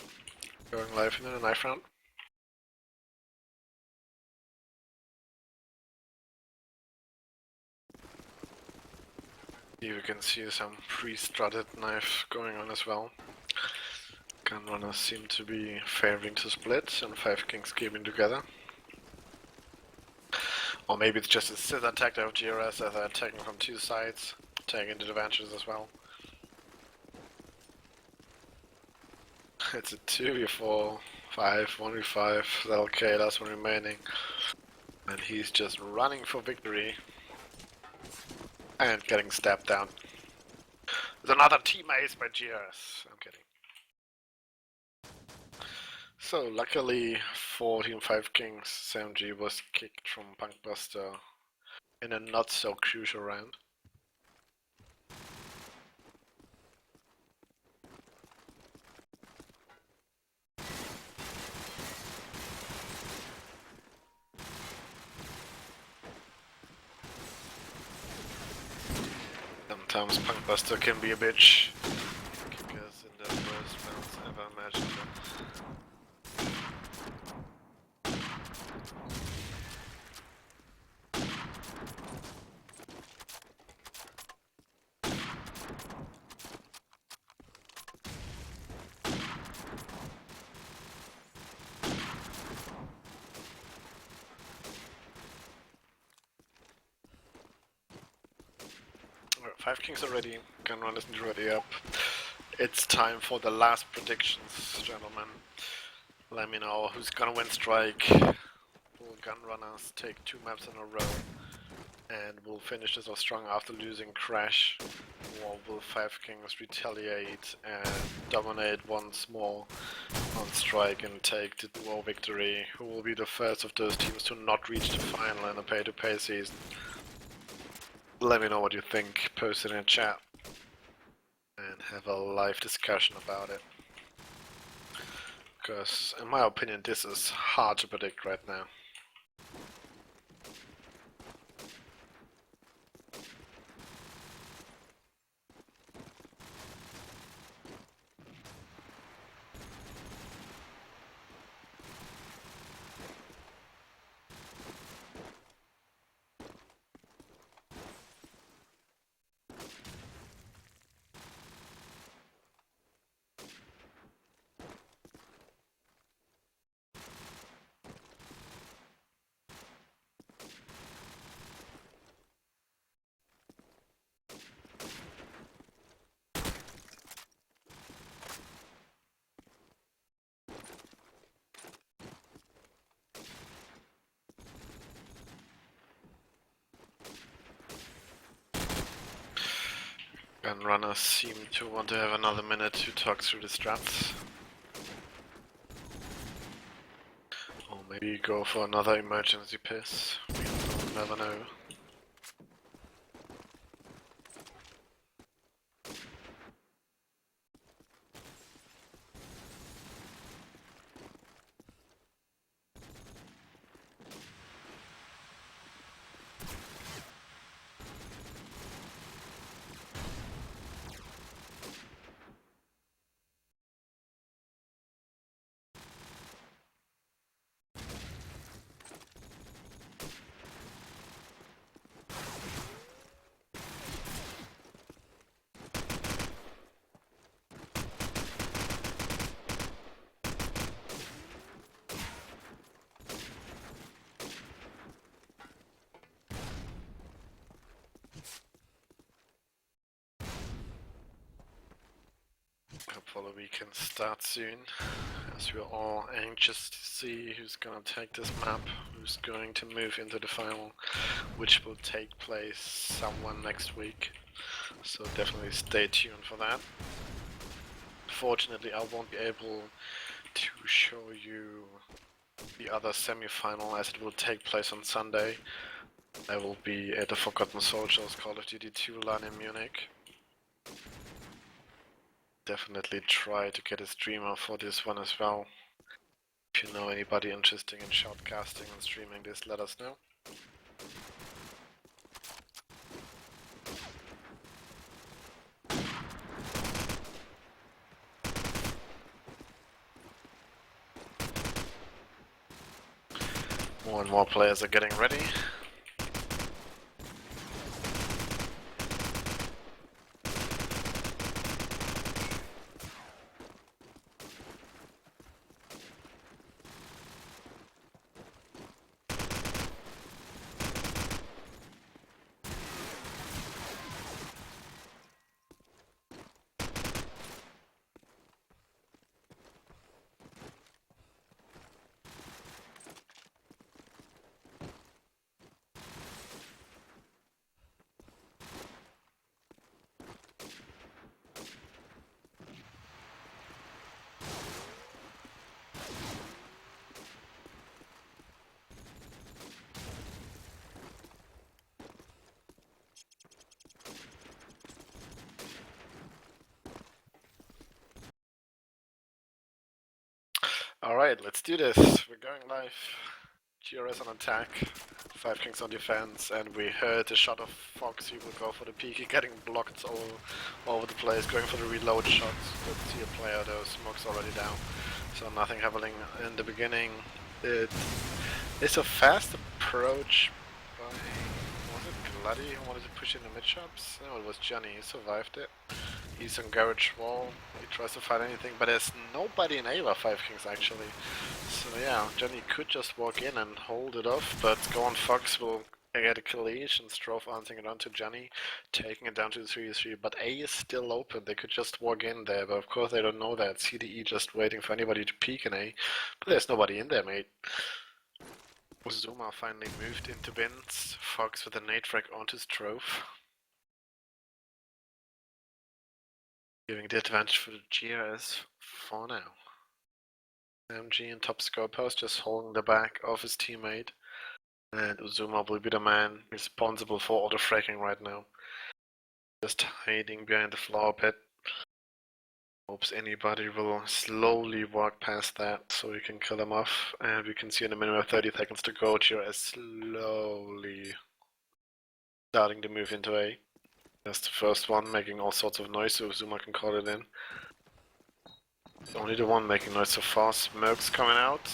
Going live in the knife round. Here we can see some pre-strutted knife going on as well. Gunrunners seem to be favoring to split and 5kings keeping together. Or maybe it's just a scissor tactic of GRS as they're attacking from two sides, taking the advantages as well. It's a 2v4, 1v5, LK, last one remaining. And he's just running for victory. And getting stabbed down. There's another team ace by GRS. I'm kidding. So luckily for Team 5kings, SamG was kicked from Punkbuster in a not so crucial round. Sometimes Punkbuster can be a bitch. Kick us in the worst rounds ever imaginable. Alright, 5kings already, Gunrunners is already up. It's time for the last predictions, gentlemen. Let me know who's gonna win strike. Will Gunrunners take 2 maps in a row and will finish this off strong after losing Crash? Or will 5kings retaliate and dominate once more on strike and take the duo victory? Who will be the first of those teams to not reach the final in a pay-to-pay season? Let me know what you think, post it in chat and have a live discussion about it. Because in my opinion this is hard to predict right now. Gunrunners seem to want to have another minute to talk through the strats. Or maybe go for another emergency piss. We'll never know. Hopefully we can start soon, as we're all anxious to see who's gonna take this map, who's going to move into the final, which will take place sometime next week. So definitely stay tuned for that. Fortunately I won't be able to show you the other semi-final as it will take place on Sunday. I will be at the Forgotten Soldiers Call of Duty 2 LAN in Munich. Definitely try to get a streamer for this one as well. If you know anybody interested in shoutcasting and streaming this, let us know. More and more players are getting ready. Alright, let's do this. We're going live. GRS on attack, 5kings on defense, and we heard the shot of Fox. He will go for the peak, getting blocked all over the place, going for the reload shots. Good to see a player though, smoke's already down. So nothing happening in the beginning. It is a fast approach by, was it Glady who wanted to push in the mid shops? No, it was Johnny, he survived it. He's on garage wall, he tries to fight anything, but there's nobody in A with 5kings actually. So yeah, Johnny could just walk in and hold it off, but Go on Fox will get a kill each and Strofe answering it on to Johnny, taking it down to the 3-3, but A is still open, they could just walk in there, but of course they don't know that. CDE just waiting for anybody to peek in A, but there's nobody in there, mate. Zuma finally moved into bins, Fox with a nade frag onto Strofe. Giving the advantage for the GRS for now. MG in top score post just holding the back of his teammate. And Uzuma will be the man responsible for all the fracking right now. Just hiding behind the floor pit. Hopes anybody will slowly walk past that so we can kill him off. And we can see in a minute of 30 seconds to go, GRS slowly starting to move into A. That's the first one, making all sorts of noise so Uzuma can call it in. Only the one making noise so far. Smoke's coming out.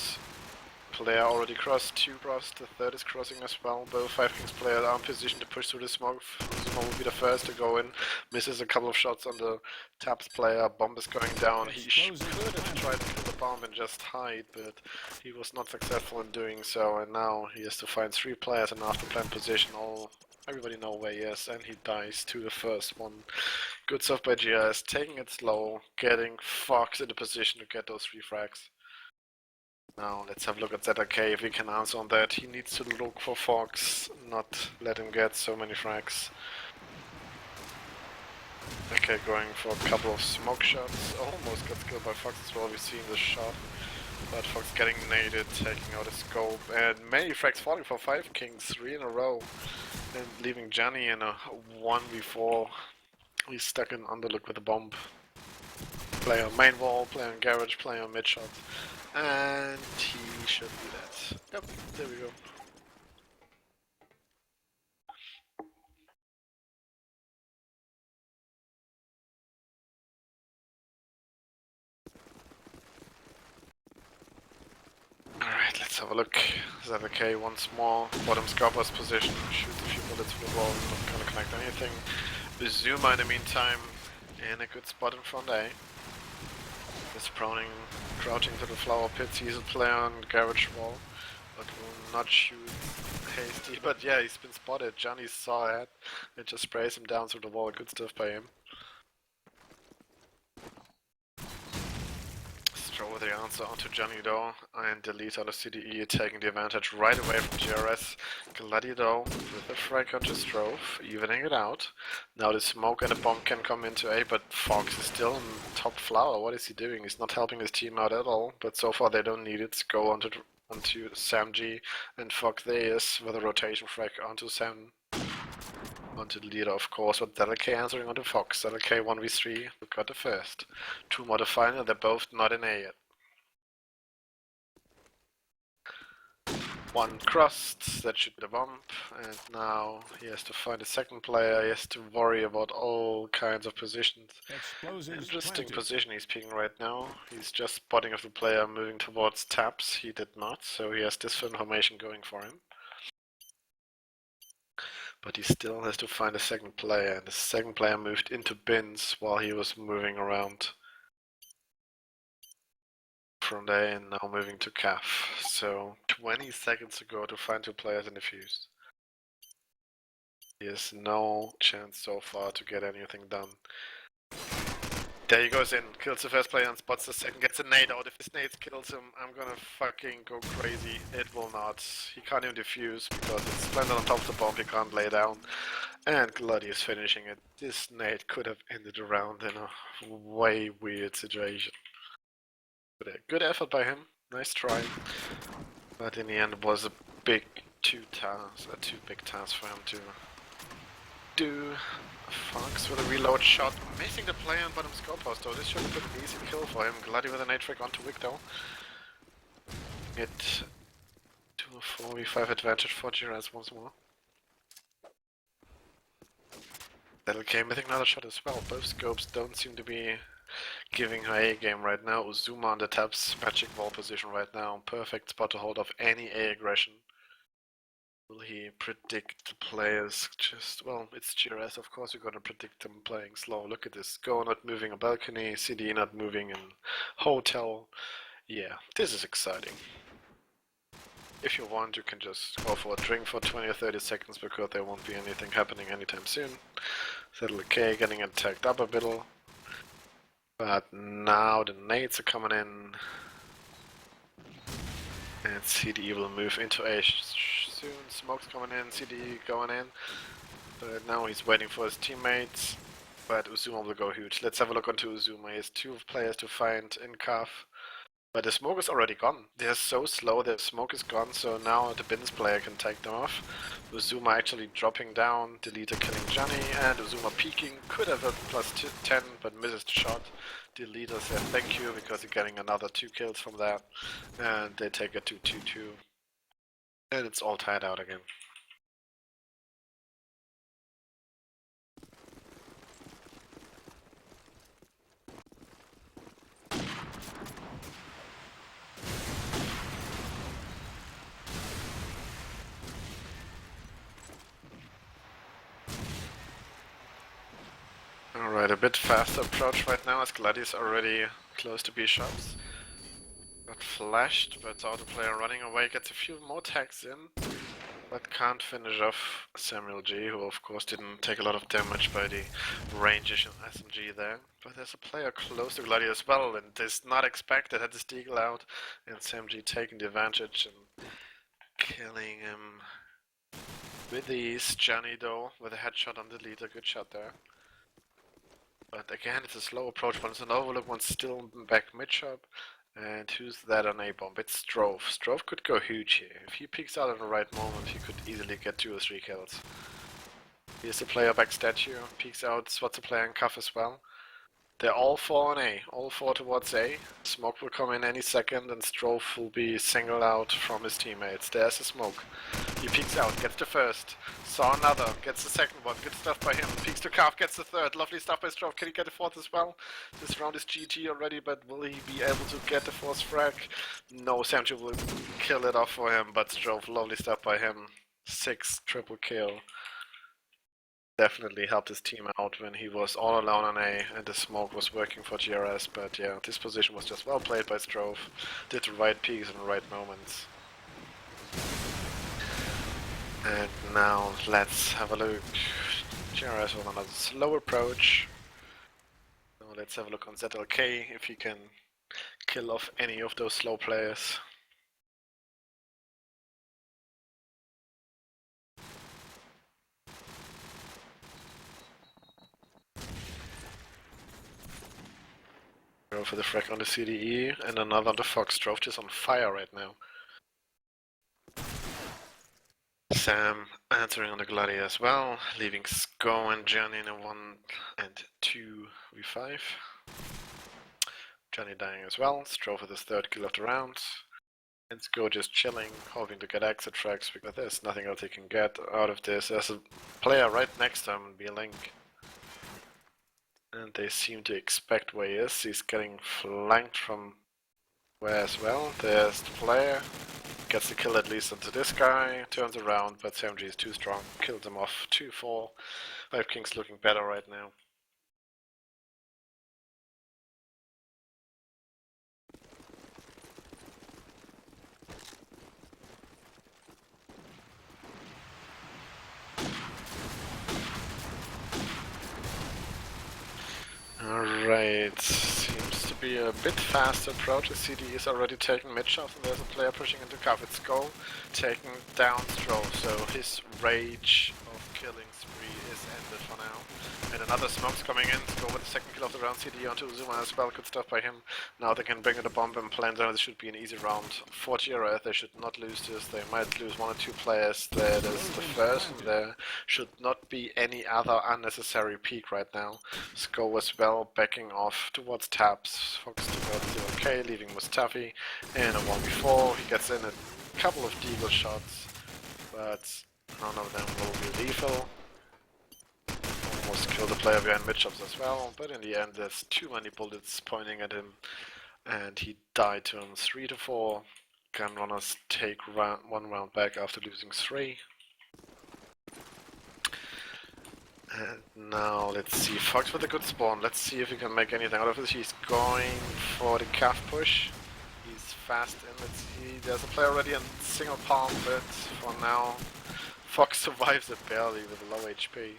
Player already crossed, 2 crossed, the 3rd is crossing as well. Both 5kings players are in position to push through the smoke. Zuma will be the first to go in. Misses a couple of shots on the Taps player. Bomb is going down. He could have tried to kill the bomb and just hide, but he was not successful in doing so. And now he has to find 3 players in after plant position. Everybody know where he is, and he dies to the first one. Good stuff by GS, taking it slow, getting Fox into position to get those 3 frags. Now let's have a look at ZRK if he can answer on that. He needs to look for Fox, not let him get so many frags. Okay, going for a couple of smoke shots. Almost got killed by Fox as well, we've seen this shot. But Fox getting naded, taking out a scope, and many frags falling for 5kings, 3 in a row. And leaving Johnny in a 1v4. He's stuck in underlook with a bomb. Play on main wall, play on garage, play on mid shot. And he should do that. Yep, there we go. Alright, let's have a look. ZVK once more. Bottom scalper's position. Shoots a few bullets to the wall. Not gonna connect anything. Zuma in the meantime in a good spot in front A. Is proning, crouching to the flower pits. He's a player on the garage wall, but will not shoot hasty. But yeah, he's been spotted. Johnny saw it. It just sprays him down through the wall. Good stuff by him. Throw the answer onto Johnny though, and delete out of CDE, taking the advantage right away from GRS. Glady though, with a frag onto Strofe, evening it out. Now the smoke and the bomb can come into A, but Fox is still in top flower. What is he doing? He's not helping his team out at all, but so far they don't need it. Go onto SamG, and Fox there is with a rotation frag onto Sam. Onto the leader, of course, but ZLK answering onto Fox. ZLK 1v3, we got the first. 2 more to final, they're both not in A yet. One crossed, that should be the bump, and now he has to find a second player, he has to worry about all kinds of positions. Explosives Interesting planted. position he's picking right now. He's just spotting of the player moving towards taps, he did not, so he has this information going for him. But he still has to find a second player, and the second player moved into bins while he was moving around. From there and now moving to calf. So 20 seconds to go to find two players in the fuse. He has no chance so far to get anything done. There he goes in, kills the first player and spots the second, gets a nade out. If this nade kills him, I'm gonna fucking go crazy. It will not. He can't even defuse because it's landed on top of the bomb, he can't lay down. And Glady is finishing it. This nade could have ended the round in a way weird situation. But a good effort by him, nice try. But in the end it was a big too big task for him to do. Fox with a reload shot, missing the player on bottom scope house though. This should have been an easy kill for him. Glady with an A-trick onto Wick though. It to a 4v5 advantage for Jiraz once more. LK missing another shot as well. Both scopes don't seem to be giving her A game right now. Uzuma on the taps, magic wall position right now. Perfect spot to hold off any A aggression. Will he predict the players just, well, it's GRS, of course you're gonna predict them playing slow. Look at this, Go not moving a balcony, CD not moving in hotel. Yeah, this is exciting. If you want, you can just go for a drink for 20 or 30 seconds because there won't be anything happening anytime soon. Settle K getting attacked up a bit. But now the nades are coming in. And CDE will move into A soon. Smoke's coming in, CDE going in. But now he's waiting for his teammates. But Uzuma will go huge. Let's have a look onto Uzuma. He has two players to find in calf. But the smoke is already gone. They're so slow, the smoke is gone, so now the bins player can take them off. Uzuma actually dropping down, Deleter killing Johnny, and Uzuma peeking. Could have a plus 10, but misses the shot. Deleter says thank you, because you're getting another 2 kills from that. And they take it to 2-2. And it's all tied out again. Alright, a bit faster approach right now as Gladys already close to B shops. Got flashed, but the auto player running away gets a few more tags in, but can't finish off Samuel G, who of course didn't take a lot of damage by the range SMG there. But there's a player close to Gladi as well, and it's not expected, had this deagle out, and Sam G taking the advantage and killing him with ease. Johnny though, with a headshot on the leader, good shot there. But again, it's a slow approach. Once an overlook, one's still back mid-shop. And who's that on A-bomb? It's Strove. Strove could go huge here. If he peeks out at the right moment, he could easily get 2 or 3 kills. Here's the player back statue. Peeks out, spots a player in cuff as well. They're all 4 on A. All 4 towards A. Smoke will come in any second and Strove will be singled out from his teammates. There's the smoke. He peeks out, gets the first. Saw another, gets the second one. Good stuff by him. Peeks to calf, gets the third. Lovely stuff by Strove. Can he get the fourth as well? This round is GG already, but will he be able to get the fourth frag? No, Samchu will kill it off for him, but Strove, lovely stuff by him. 6 triple kill. Definitely helped his team out when he was all alone on A and the smoke was working for GRS, but yeah, this position was just well played by Strove. Did the right peaks in the right moments. And now let's have a look. GRS with another slow approach. So let's have a look on ZLK if he can kill off any of those slow players. Go for the frag on the CDE and another on the Fox. Strove just on fire right now. Sam answering on the Gladi as well, leaving Sko and Johnny in a 1 and 2v5. Johnny dying as well, Strove with his 3rd kill of the round. And Sko just chilling, hoping to get exit tracks because there's nothing else he can get out of this. There's a player right next to him in B-Link. And they seem to expect where he is. He's getting flanked from where as well. There's the player. Gets the kill at least onto this guy. Turns around, but SMG is too strong. Kills him off 2-4. 5kings looking better right now. Alright, seems to be a bit faster approach. The CD is already taking mid shots and there's a player pushing into cover. It's Go taking down Stroll, so his rage of killing spree is ended for now. And another smoke's coming in. Go with the second kill of the round. CD onto Uzuma as well. Good stuff by him. Now they can bring in the bomb and plan down. This should be an easy round. 40 RF, they should not lose this. They might lose one or two players. That is the first. And there should not be any other unnecessary peak right now. Sko as well, backing off towards Taps. Fox towards the OK, leaving Mustafi. And a 1v4. He gets in a couple of deagle shots, but none of them will be lethal. Almost killed the player behind mid-shops as well, but in the end there's too many bullets pointing at him, and he died to him 3-4. Gunrunners take one round back after losing 3. And now let's see, Fox with a good spawn. Let's see if he can make anything out of this. He's going for the calf push. He's fast in. Let's see, there's a player already in single palm, but for now Fox survives it barely with a low HP.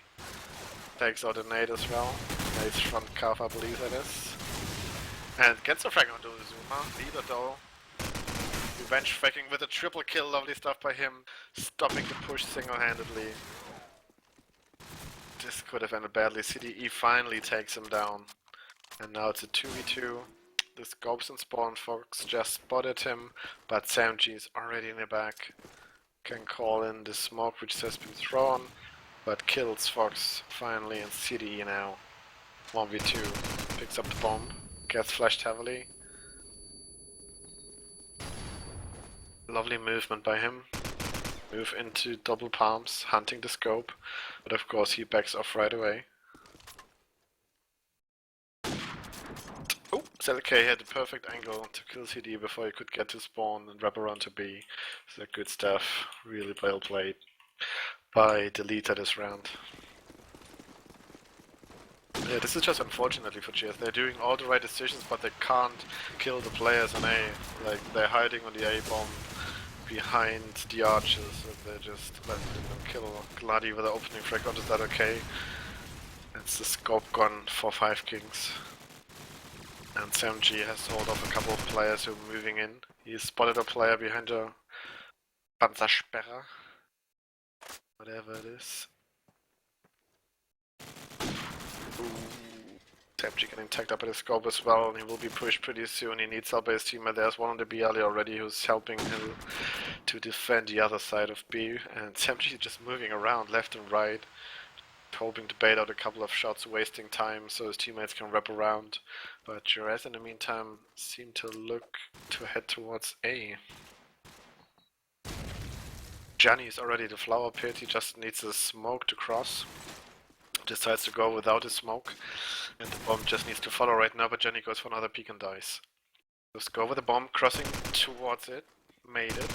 Takes out a nade as well. Nade's front calf, I believe that is. And gets a frag onto Uzuma. Leader though. Revenge fracking with a triple kill. Lovely stuff by him. Stopping the push single-handedly. This could have ended badly. CDE finally takes him down. And now it's a 2v2. The scopes and spawn. Fox just spotted him, but SamG is already in the back. Can call in the smoke which has been thrown, but kills Fox finally, and CDE now 1v2 picks up the bomb, gets flashed heavily. Lovely movement by him. Move into double palms, hunting the scope, but of course he backs off right away. Oh, ZK had the perfect angle to kill CD before he could get to spawn and wrap around to B. So good stuff, really well played by Deleter this round. Yeah, this is just unfortunately for GS. They're doing all the right decisions, but they can't kill the players on A. Like, they're hiding on the A bomb behind the archers, and they're just letting them kill Gladi with the opening frag. Is that okay? It's the scope gun for 5kings. And SamG has hold off a couple of players who are moving in. He spotted a player behind a Panzersperre. Whatever it is. SamG getting tagged up at his scope as well, and he will be pushed pretty soon. He needs help by his teammate. There's one on the B alley already who's helping him to defend the other side of B. And SamG is just moving around left and right, hoping to bait out a couple of shots, wasting time so his teammates can wrap around. But Jerez in the meantime seem to look to head towards A. Johnny is already the flower pit, he just needs a smoke to cross. Decides to go without a smoke, and the bomb just needs to follow right now, but Johnny goes for another peek and dies. Just go with the bomb, crossing towards it, made it.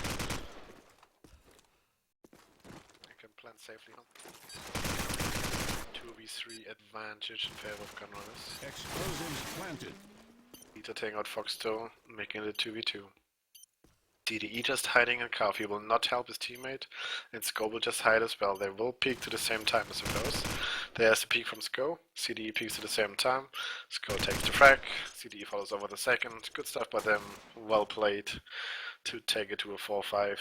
I can plant safely now. 2v3 advantage in favor of Gunrunners. Explosives planted. Peter taking out Fox still, making it a 2v2. DDE just hiding in calf. He will not help his teammate, and Sko will just hide as well. They will peek to the same time as it goes. There's a peek from Sko. CDE peeks at the same time. Sko takes the frag. CDE follows over the second. Good stuff by them. Well played to take it to a 4-5.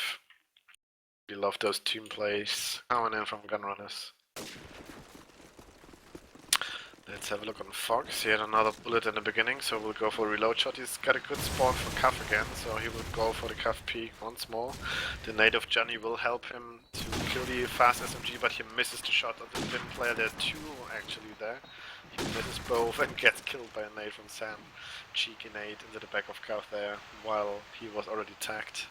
We love those team plays coming in from Gunrunners. Let's have a look on Fox. He had another bullet in the beginning, so we'll go for a reload shot. He's got a good spawn for Cuff again, so he will go for the Cuff peek once more. The nade of Johnny will help him to kill the fast SMG, but he misses the shot of the Finn player. There are two actually there. He misses both and gets killed by a nade from Sam. Cheeky nade into the back of Cuff there, while he was already tagged.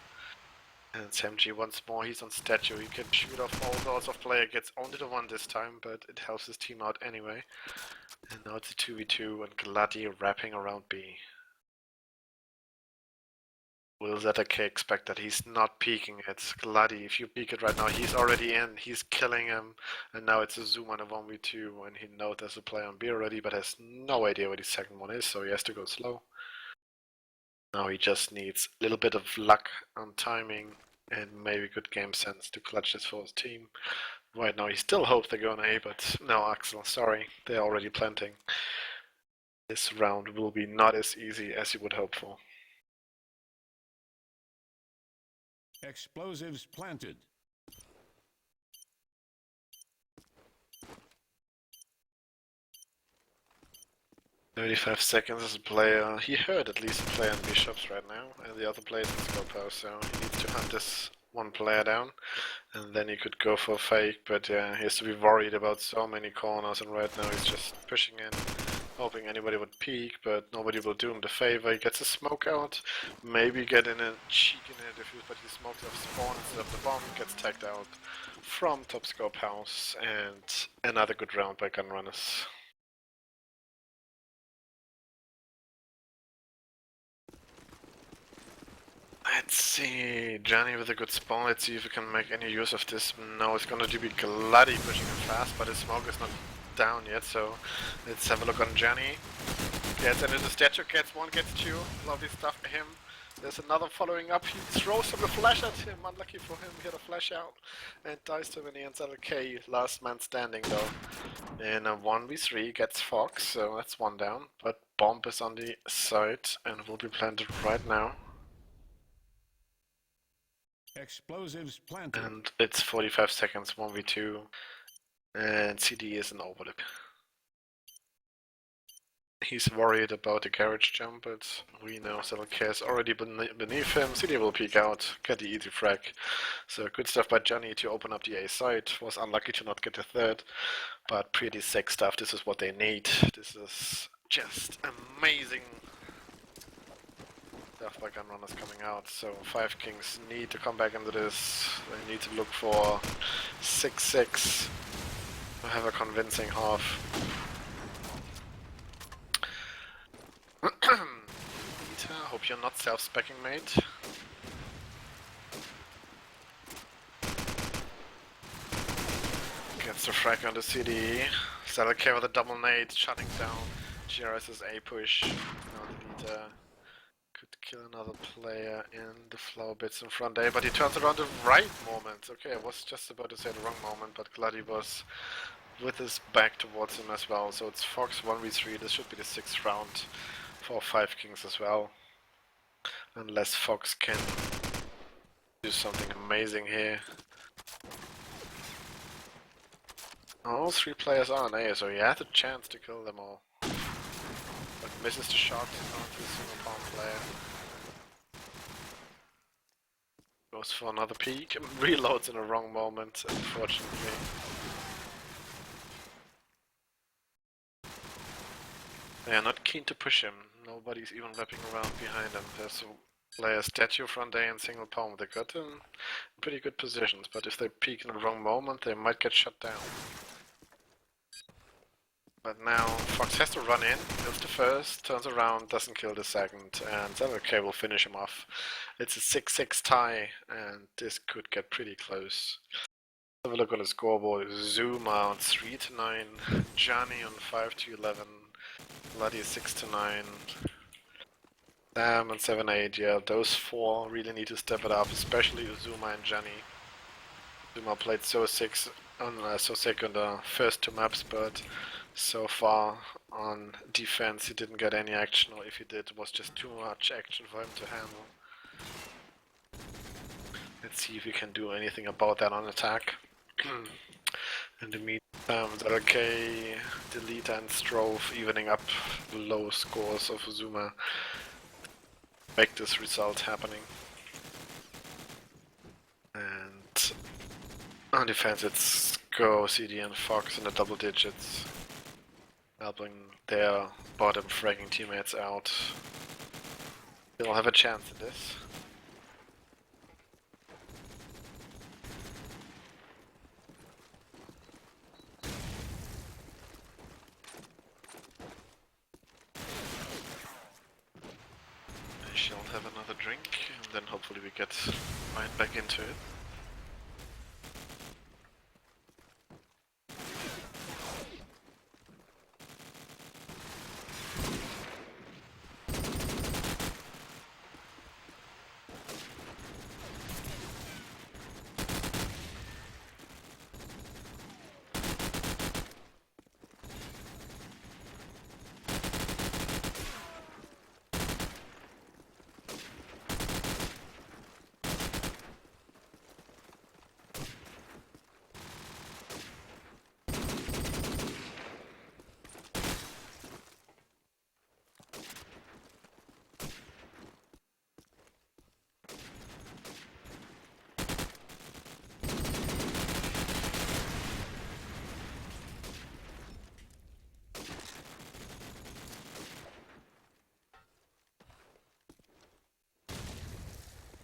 And SMG once more, he's on statue, he can shoot off all doors of player, gets only the one this time, but it helps his team out anyway. And now it's a 2v2 and Gladi wrapping around B. Will ZK expect that? He's not peeking it. Gladi, if you peek it right now, he's already in, he's killing him, and now it's a zoom on a 1v2, and he knows there's a player on B already, but has no idea where the second one is, so he has to go slow. Now he just needs a little bit of luck on timing and maybe good game sense to clutch this for his team. Right now he still hopes they're going A, but no, Axel, sorry, they're already planting. This round will be not as easy as you would hope for. Explosives planted. 35 seconds as a player. He heard at least a player in bishops right now, and the other player is in scope house, so he needs to hunt this one player down, and then he could go for a fake, but yeah, he has to be worried about so many corners, and right now he's just pushing in, hoping anybody would peek, but nobody will do him the favor. He gets a smoke out, maybe get in a cheek in it, but he smokes off spawn instead of the bomb, gets tagged out from top scope house, and another good round by Gunrunners. Let's see, Johnny with a good spawn, let's see if we can make any use of this. No, it's gonna be Gladi pushing him fast, but his smoke is not down yet, so let's have a look on Johnny. Gets into the statue, gets one, gets two, lovely stuff for him. There's another following up, he throws him a flash at him, unlucky for him, he had a flash out, and dies to him in the end. Okay, last man standing though. In a 1v3 gets Fox, so that's one down, but bomb is on the side and will be planted right now. Explosives planted. And it's 45 seconds, 1v2, and CD is an overlap. He's worried about the garage jump, but we know ZLK is already beneath him. CD will peek out, get the easy frag. So good stuff by Johnny to open up the A side. Was unlucky to not get the third, but pretty sick stuff. This is what they need. This is just amazing stuff by Gunrunners coming out. So 5kings need to come back into this. They need to look for 6-6 to have a convincing half. Peter, hope you're not self-speccing, mate. Gets the frag on the CD. ZLK with a double nade, shutting down GRS's A push. Now the leader could kill another player in the flower bits in front A, but he turns around the right moment. Okay, I was just about to say the wrong moment, but Gladi was with his back towards him as well. So it's Fox 1v3, this should be the 6th round for 5kings as well. Unless Fox can do something amazing here. All 3 players are on A, so he had a chance to kill them all. But misses the shot onto the single palm player. Goes for another peek and reloads in the wrong moment, unfortunately. They are not keen to push him. Nobody's even wrapping around behind him. There's a player statue front A and single palm. They got him in pretty good positions, but if they peek in the wrong moment, they might get shut down. But now Fox has to run in, kills the first, turns around, doesn't kill the second, and ZLK will finish him off. It's a 6-6 tie, and this could get pretty close. Have a look on the scoreboard. Zuma on 3-9, Johnny on 5-11, Gladi 6-9, Sam on 7-8. Yeah, those 4 really need to step it up, especially Zuma and Johnny. Zuma played so sick on the first 2 maps, but so far on defense he didn't get any action, or if he did, it was just too much action for him to handle. Let's see if we can do anything about that on attack. In the meantime, ZLK, Delete and Strove evening up low scores of Zuma. Make this result happening. And on defense it's Go, CD and Fox in the double digits, helping their bottom fragging teammates out. They'll have a chance in this. She'll have another drink, and then hopefully we get right back into it.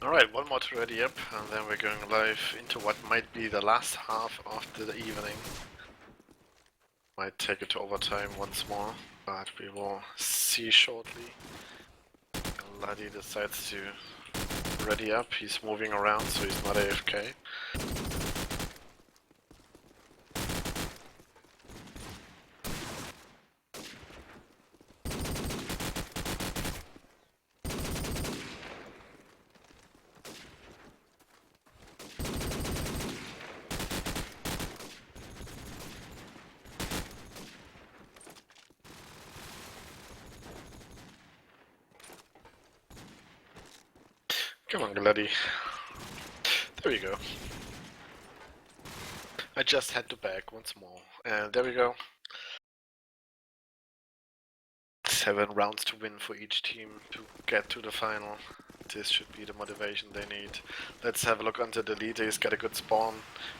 Alright, one more to ready up, and then we're going live into what might be the last half of the evening. Might take it to overtime once more, but we will see shortly. Laddie decides to ready up, he's moving around so he's not AFK. Come on, Laddie. There we go. I just had to back once more, and there we go. 7 rounds to win for each team to get to the final. This should be the motivation they need. Let's have a look onto the leader. He's got a good spawn.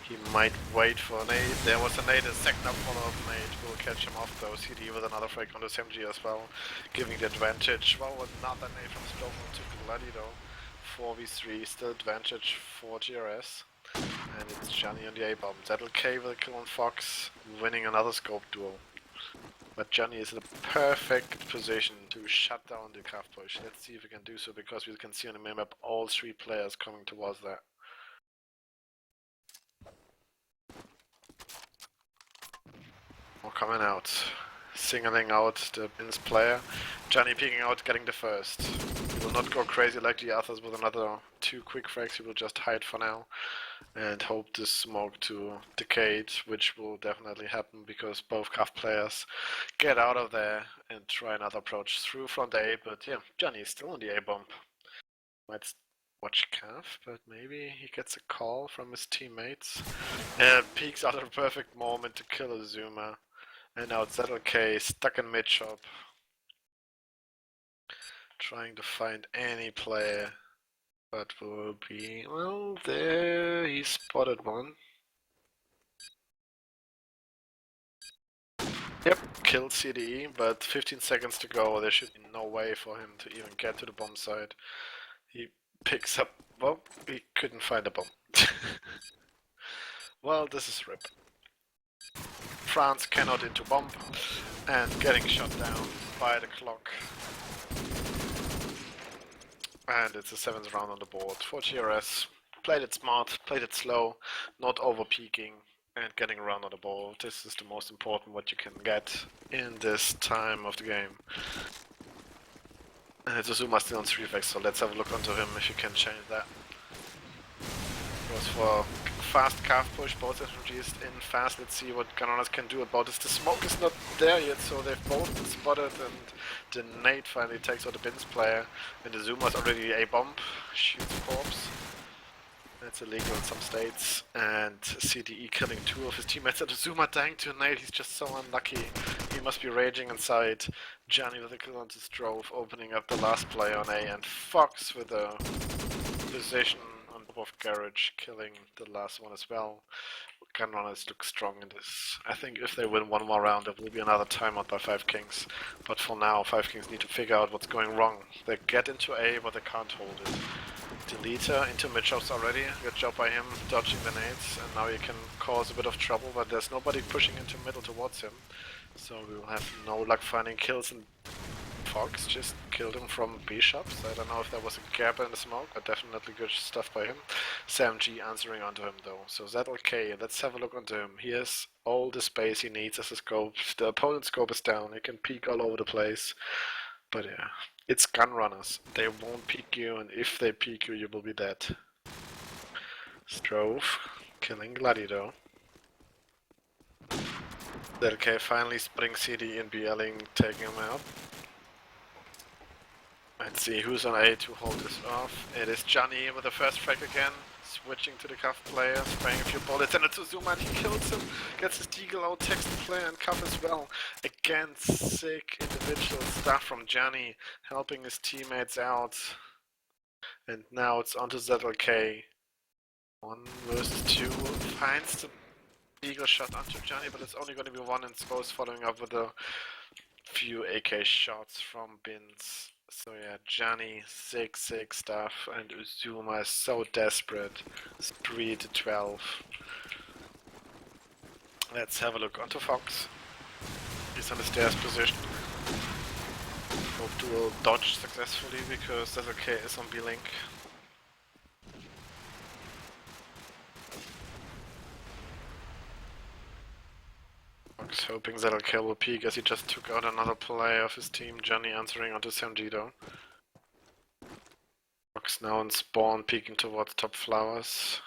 He might wait for an nade. There was a nade, a second up follow-up nade. We'll catch him off though. CD with another frag on this MG as well, giving the advantage. Well, another nade from Stromo to Bloody though. 4v3, still advantage for GRS. And it's Johnny on the A-bomb. ZLK with a kill on Fox, winning another scope duel. But Johnny is in a perfect position to shut down the calf push. Let's see if we can do so, because we can see on the minimap all 3 players coming towards that. Or coming out. Singling out the Bins player. Johnny peeking out, getting the first. He will not go crazy like the others with another 2 quick frags. He will just hide for now and hope this smoke to decay, which will definitely happen because both calf players get out of there and try another approach through front A. But yeah, Johnny is still on the A bomb. Might watch calf, but maybe he gets a call from his teammates and peeks out at a perfect moment to kill a Zoomer. And now it's ZLK stuck in mid shop, trying to find any player, but will be, well, there he spotted one. Yep, killed CDE, but 15 seconds to go. There should be no way for him to even get to the bomb site. He picks up, well, he couldn't find a bomb. Well, this is RIP. France cannot into bomb and getting shot down by the clock. And it's the 7th round on the board for GRS. Played it smart, played it slow, not over peaking and getting around on the ball. This is the most important what you can get in this time of the game. And it's a Zuma still on 3 effects, so let's have a look onto him if you can change that. Goes for fast calf push, both SMGs in fast. Let's see what GUNRUNNERS can do about this. The smoke is not there yet, so they've both been spotted, and the nade finally takes out the Bins player. And the Zoomer's already a bomb, shoots a corpse. That's illegal in some states. And CDE killing 2 of his teammates, and the Zoomer dying to a nade. He's just so unlucky. He must be raging inside. Johnny with a kill on his drove, opening up the last player on A, and Fox with a position on top of Garage, killing the last one as well. GUNRUNNERS look strong in this. I think if they win one more round, there will be another timeout by 5kings. But for now, 5kings need to figure out what's going wrong. They get into A, but they can't hold it. Deleter into mid-shops already. Good job by him dodging the nades, and now he can cause a bit of trouble, but there's nobody pushing into middle towards him. So we will have no luck finding kills in Fox just killed him from B shops. I don't know if there was a gap in the smoke, but definitely good stuff by him. Sam G answering onto him though. So ZLK, let's have a look onto him. He has all the space he needs as a scope. The opponent's scope is down. He can peek all over the place. But yeah, it's gun runners. They won't peek you, and if they peek you, you will be dead. Strove, killing Gladi though. ZLK finally spring CD and BLing, taking him out. Let's see who's on A to hold this off. It is Johnny with the first frag again, switching to the cuff player, spraying a few bullets, and it's Uzuma and he kills him, gets his deagle out, takes the player and cuff as well. Again, sick individual stuff from Johnny, helping his teammates out. And now it's onto ZLK. 1 versus 2, finds the deagle shot onto Johnny, but it's only going to be 1, and Sko's following up with a few AK shots from Bins. So yeah, Johnny, sick stuff, and Uzuma is so desperate. It's 3 to 12. Let's have a look onto Fox. He's on the stairs position. Hope duel dodged successfully because that's okay, is on B-Link. Fox hoping ZLK will peek as he just took out another player of his team. Johnny answering onto Samjido. Fox now in spawn, peeking towards top flowers.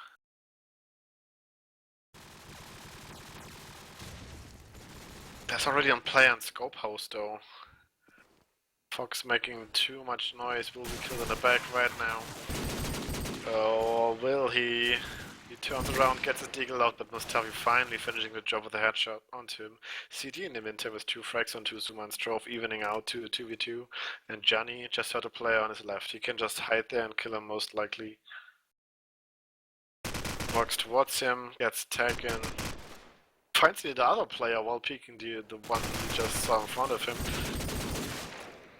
There's already on play on scope house though. Fox making too much noise, will be killed in the back right now. Oh, will he? He turns around, gets his deagle out, but Mustafi finally finishing the job with a headshot onto him. CD in the meantime with 2 frags onto Zuma and Strove, evening out to 2v2. And Johnny just had a player on his left. He can just hide there and kill him most likely. Walks towards him, gets taken. Finds the other player while peeking the one he just saw in front of him.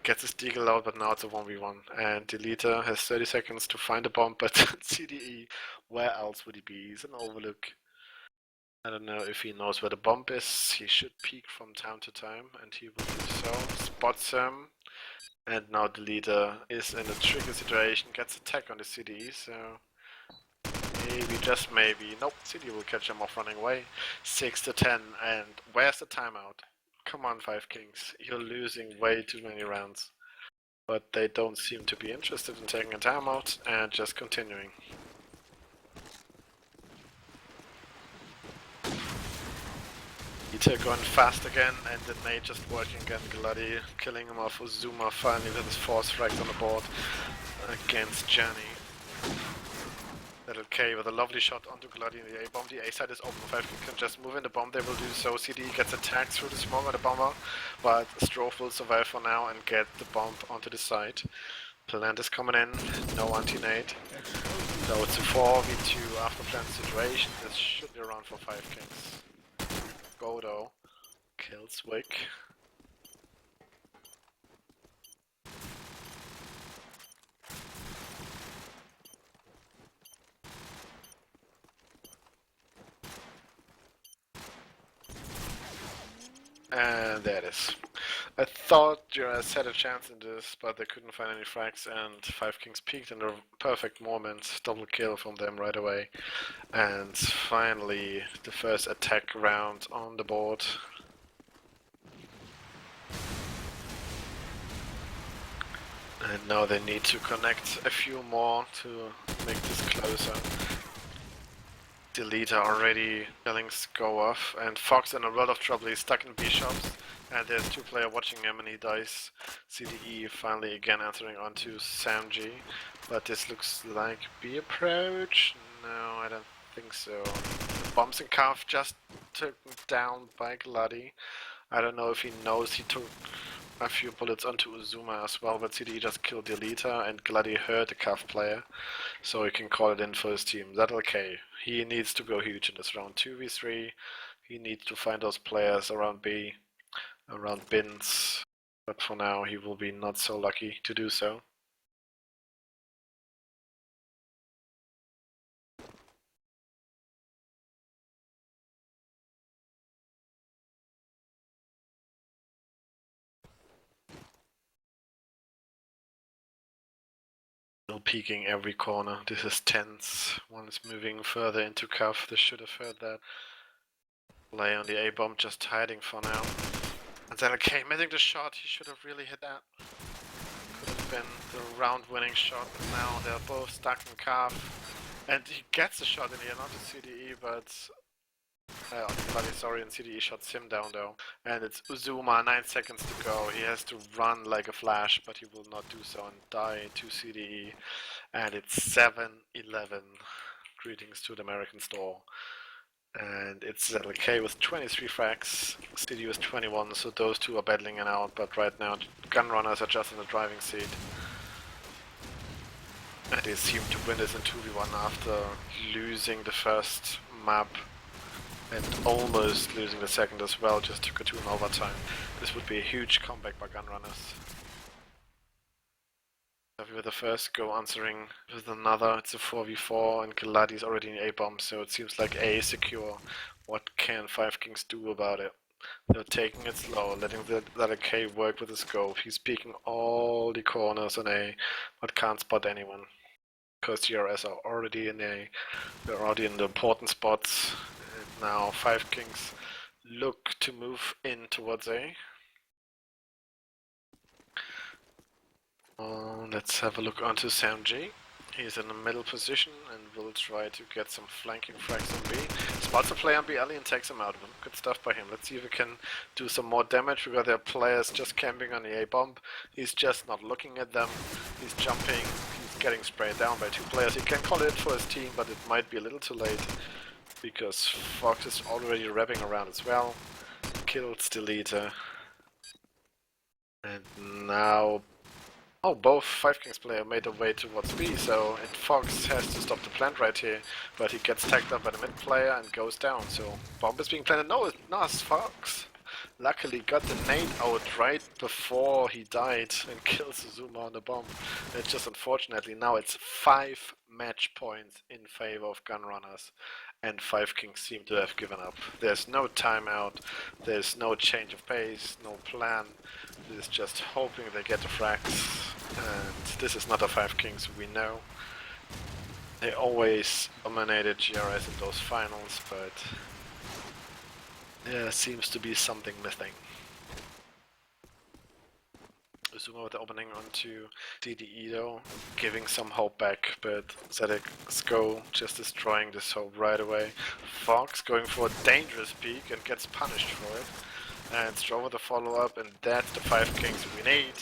Gets his deagle out, but now it's a 1v1. And Deleter has 30 seconds to find a bomb, but CDE, where else would he be? He's an overlook. I don't know if he knows where the bomb is. He should peek from time to time, and he will do so. Spots him, and now Deleter is in a tricky situation, gets attack on the CDE, so maybe, just maybe. Nope, CD will catch him off running away. 6 to 10, and where's the timeout? Come on, 5kings. You're losing way too many rounds. But they don't seem to be interested in taking a timeout and just continuing. Ita going fast again, and the nade just working again. Gladi killing him off. Uzuma finally with his 4th frag on the board against Johnny. ZLK with a lovely shot onto Gladi in the A bomb. The A side is open. 5king can just move in the bomb. They will do so. CD gets attacked through the smoke on the bomber, but Strove will survive for now and get the bomb onto the side. Plant is coming in. No anti-nade. So it's a 4v2 after plant situation. This should be around for 5kings. Godo kills Wick. And there it is. I thought Juras had a chance in this, but they couldn't find any frags, and 5kings peaked in a perfect moment. Double kill from them right away. And finally, the first attack round on the board. And now they need to connect a few more to make this closer. Deleter already killing go off, and Fox in a world of trouble. He's stuck in B shops, and there's 2 players watching him, and he dies. CDE finally again answering onto Samji, but this looks like B approach. No, I don't think so. The bombs and cuff just took down by Gladi. I don't know if he knows he took a few bullets onto Uzuma as well, but CDE just killed Deleter, and Gladi hurt the cuff player, so he can call it in for his team. That's okay. He needs to go huge in this round. 2v3. He needs to find those players around B, around Bins, but for now he will be not so lucky to do so. peeking every corner. This is tense. One is moving further into cuff. They should have heard that. Play on the A-bomb, just hiding for now. And then okay, missing the shot. He should have really hit that. Could have been the round-winning shot. But now they're both stuck in cuff. And he gets the shot in here, not the CDE, but bloody sorry, and CDE shots him down though. And it's Uzuma, 9 seconds to go. He has to run like a flash, but he will not do so and die to CDE. And it's 7-11. Greetings to the American store. And it's ZLK with 23 frags, CDE with 21, so those two are battling it out, but right now Gunrunners are just in the driving seat. And they seem to win this in 2v1 after losing the first map and almost losing the second as well, just took it to an overtime. This would be a huge comeback by Gunrunners. With the first go answering with another, it's a 4v4 and Galadi's already in A-bomb, so it seems like A is secure. What can 5kings do about it? They're taking it slow, letting the other K work with the scope. He's peeking all the corners on A, but can't spot anyone. Because GRS are already in A, they're already in the important spots. And now 5kings look to move in towards A. Let's have a look onto Sam G. He's in the middle position and will try to get some flanking frags on B. Spots a play on B alley and takes him out. Good stuff by him. Let's see if we can do some more damage because there are players just camping on the A-bomb. He's just not looking at them. He's jumping. He's getting sprayed down by 2 players. He can call it for his team, but it might be a little too late because Fox is already wrapping around as well. Killed Stelita. And now both 5kings player made their way towards B, so Fox has to stop the plant right here, but he gets tagged up by the mid player and goes down, so bomb is being planted. No, it's not Fox. Luckily got the nade out right before he died and kills Uzuma on the bomb. It's just unfortunately now it's 5 match points in favor of Gunrunners, and 5kings seem to have given up. There's no timeout, there's no change of pace, no plan. It's just hoping they get the frags. And this is not a 5kings we know. They always dominated GRS in those finals, but there seems to be something missing. Uzuma with the opening onto DDE though, giving some hope back, but Zedek's go just destroying this hope right away. Fox going for a dangerous peek and gets punished for it. And Stroh with the follow-up, and that's the 5kings we need.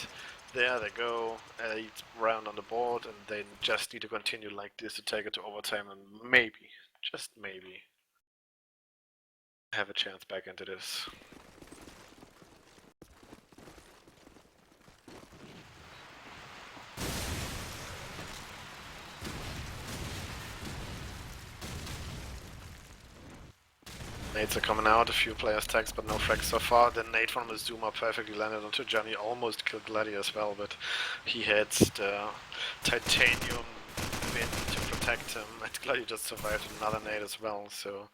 There they go, 8th round on the board, and they just need to continue like this to take it to overtime and maybe, just maybe, have a chance back into this. Nades are coming out, a few players tags, but no frags so far. The nade from Uzuma perfectly landed onto Johnny, almost killed Gladi as well, but he had the titanium fin to protect him, and Gladi just survived another nade as well, so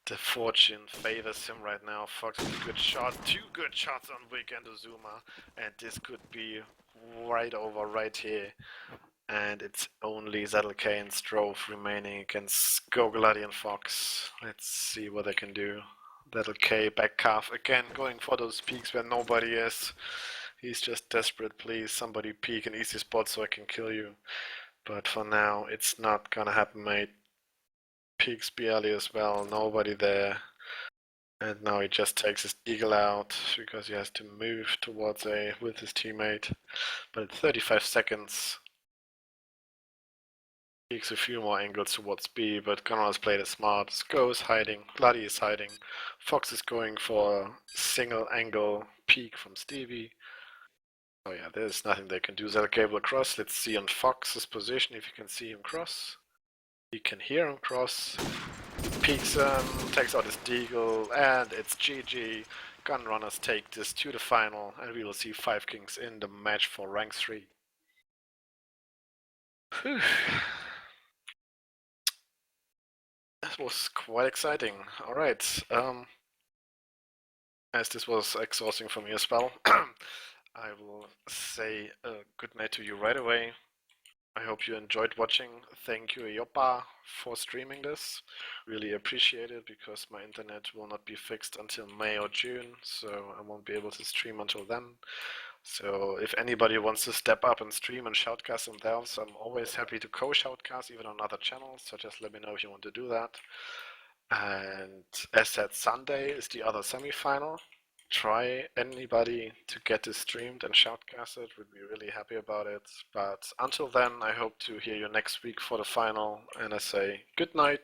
the fortune favors him right now. Fox with a good shot, 2 good shots on Weekend Uzuma, and this could be right over right here. And it's only ZLK and Strove remaining against Gladi and Fox. Let's see what they can do. ZLK back calf again, going for those peaks where nobody is. He's just desperate, please somebody peek an easy spot so I can kill you. But for now, it's not gonna happen, mate. Peeks barely as well, nobody there. And now he just takes his eagle out because he has to move towards A with his teammate. But it's 35 seconds. Peeks a few more angles towards B, but Gunrunners played it smart. Sko is hiding, Gladi is hiding, Fox is going for a single angle peek from Stevie. Oh yeah, there's nothing they can do. ZLK will cross. Let's see on Fox's position if you can see him cross. You can hear him cross. He peeks him, takes out his deagle, and it's GG. Gunrunners take this to the final, and we will see 5kings in the match for rank 3. Whew. That was quite exciting. Alright, as this was exhausting for me as well, I will say good night to you right away. I hope you enjoyed watching. Thank you, Yopa, for streaming this. Really appreciate it because my internet will not be fixed until May or June, so I won't be able to stream until then. So if anybody wants to step up and stream and shoutcast themselves, I'm always happy to co-shoutcast even on other channels, so just let me know if you want to do that. And as said, Sunday is the other semi-final. Try anybody to get this streamed and shoutcasted. We'd be really happy about it. But until then, I hope to hear you next week for the final. And I say good night.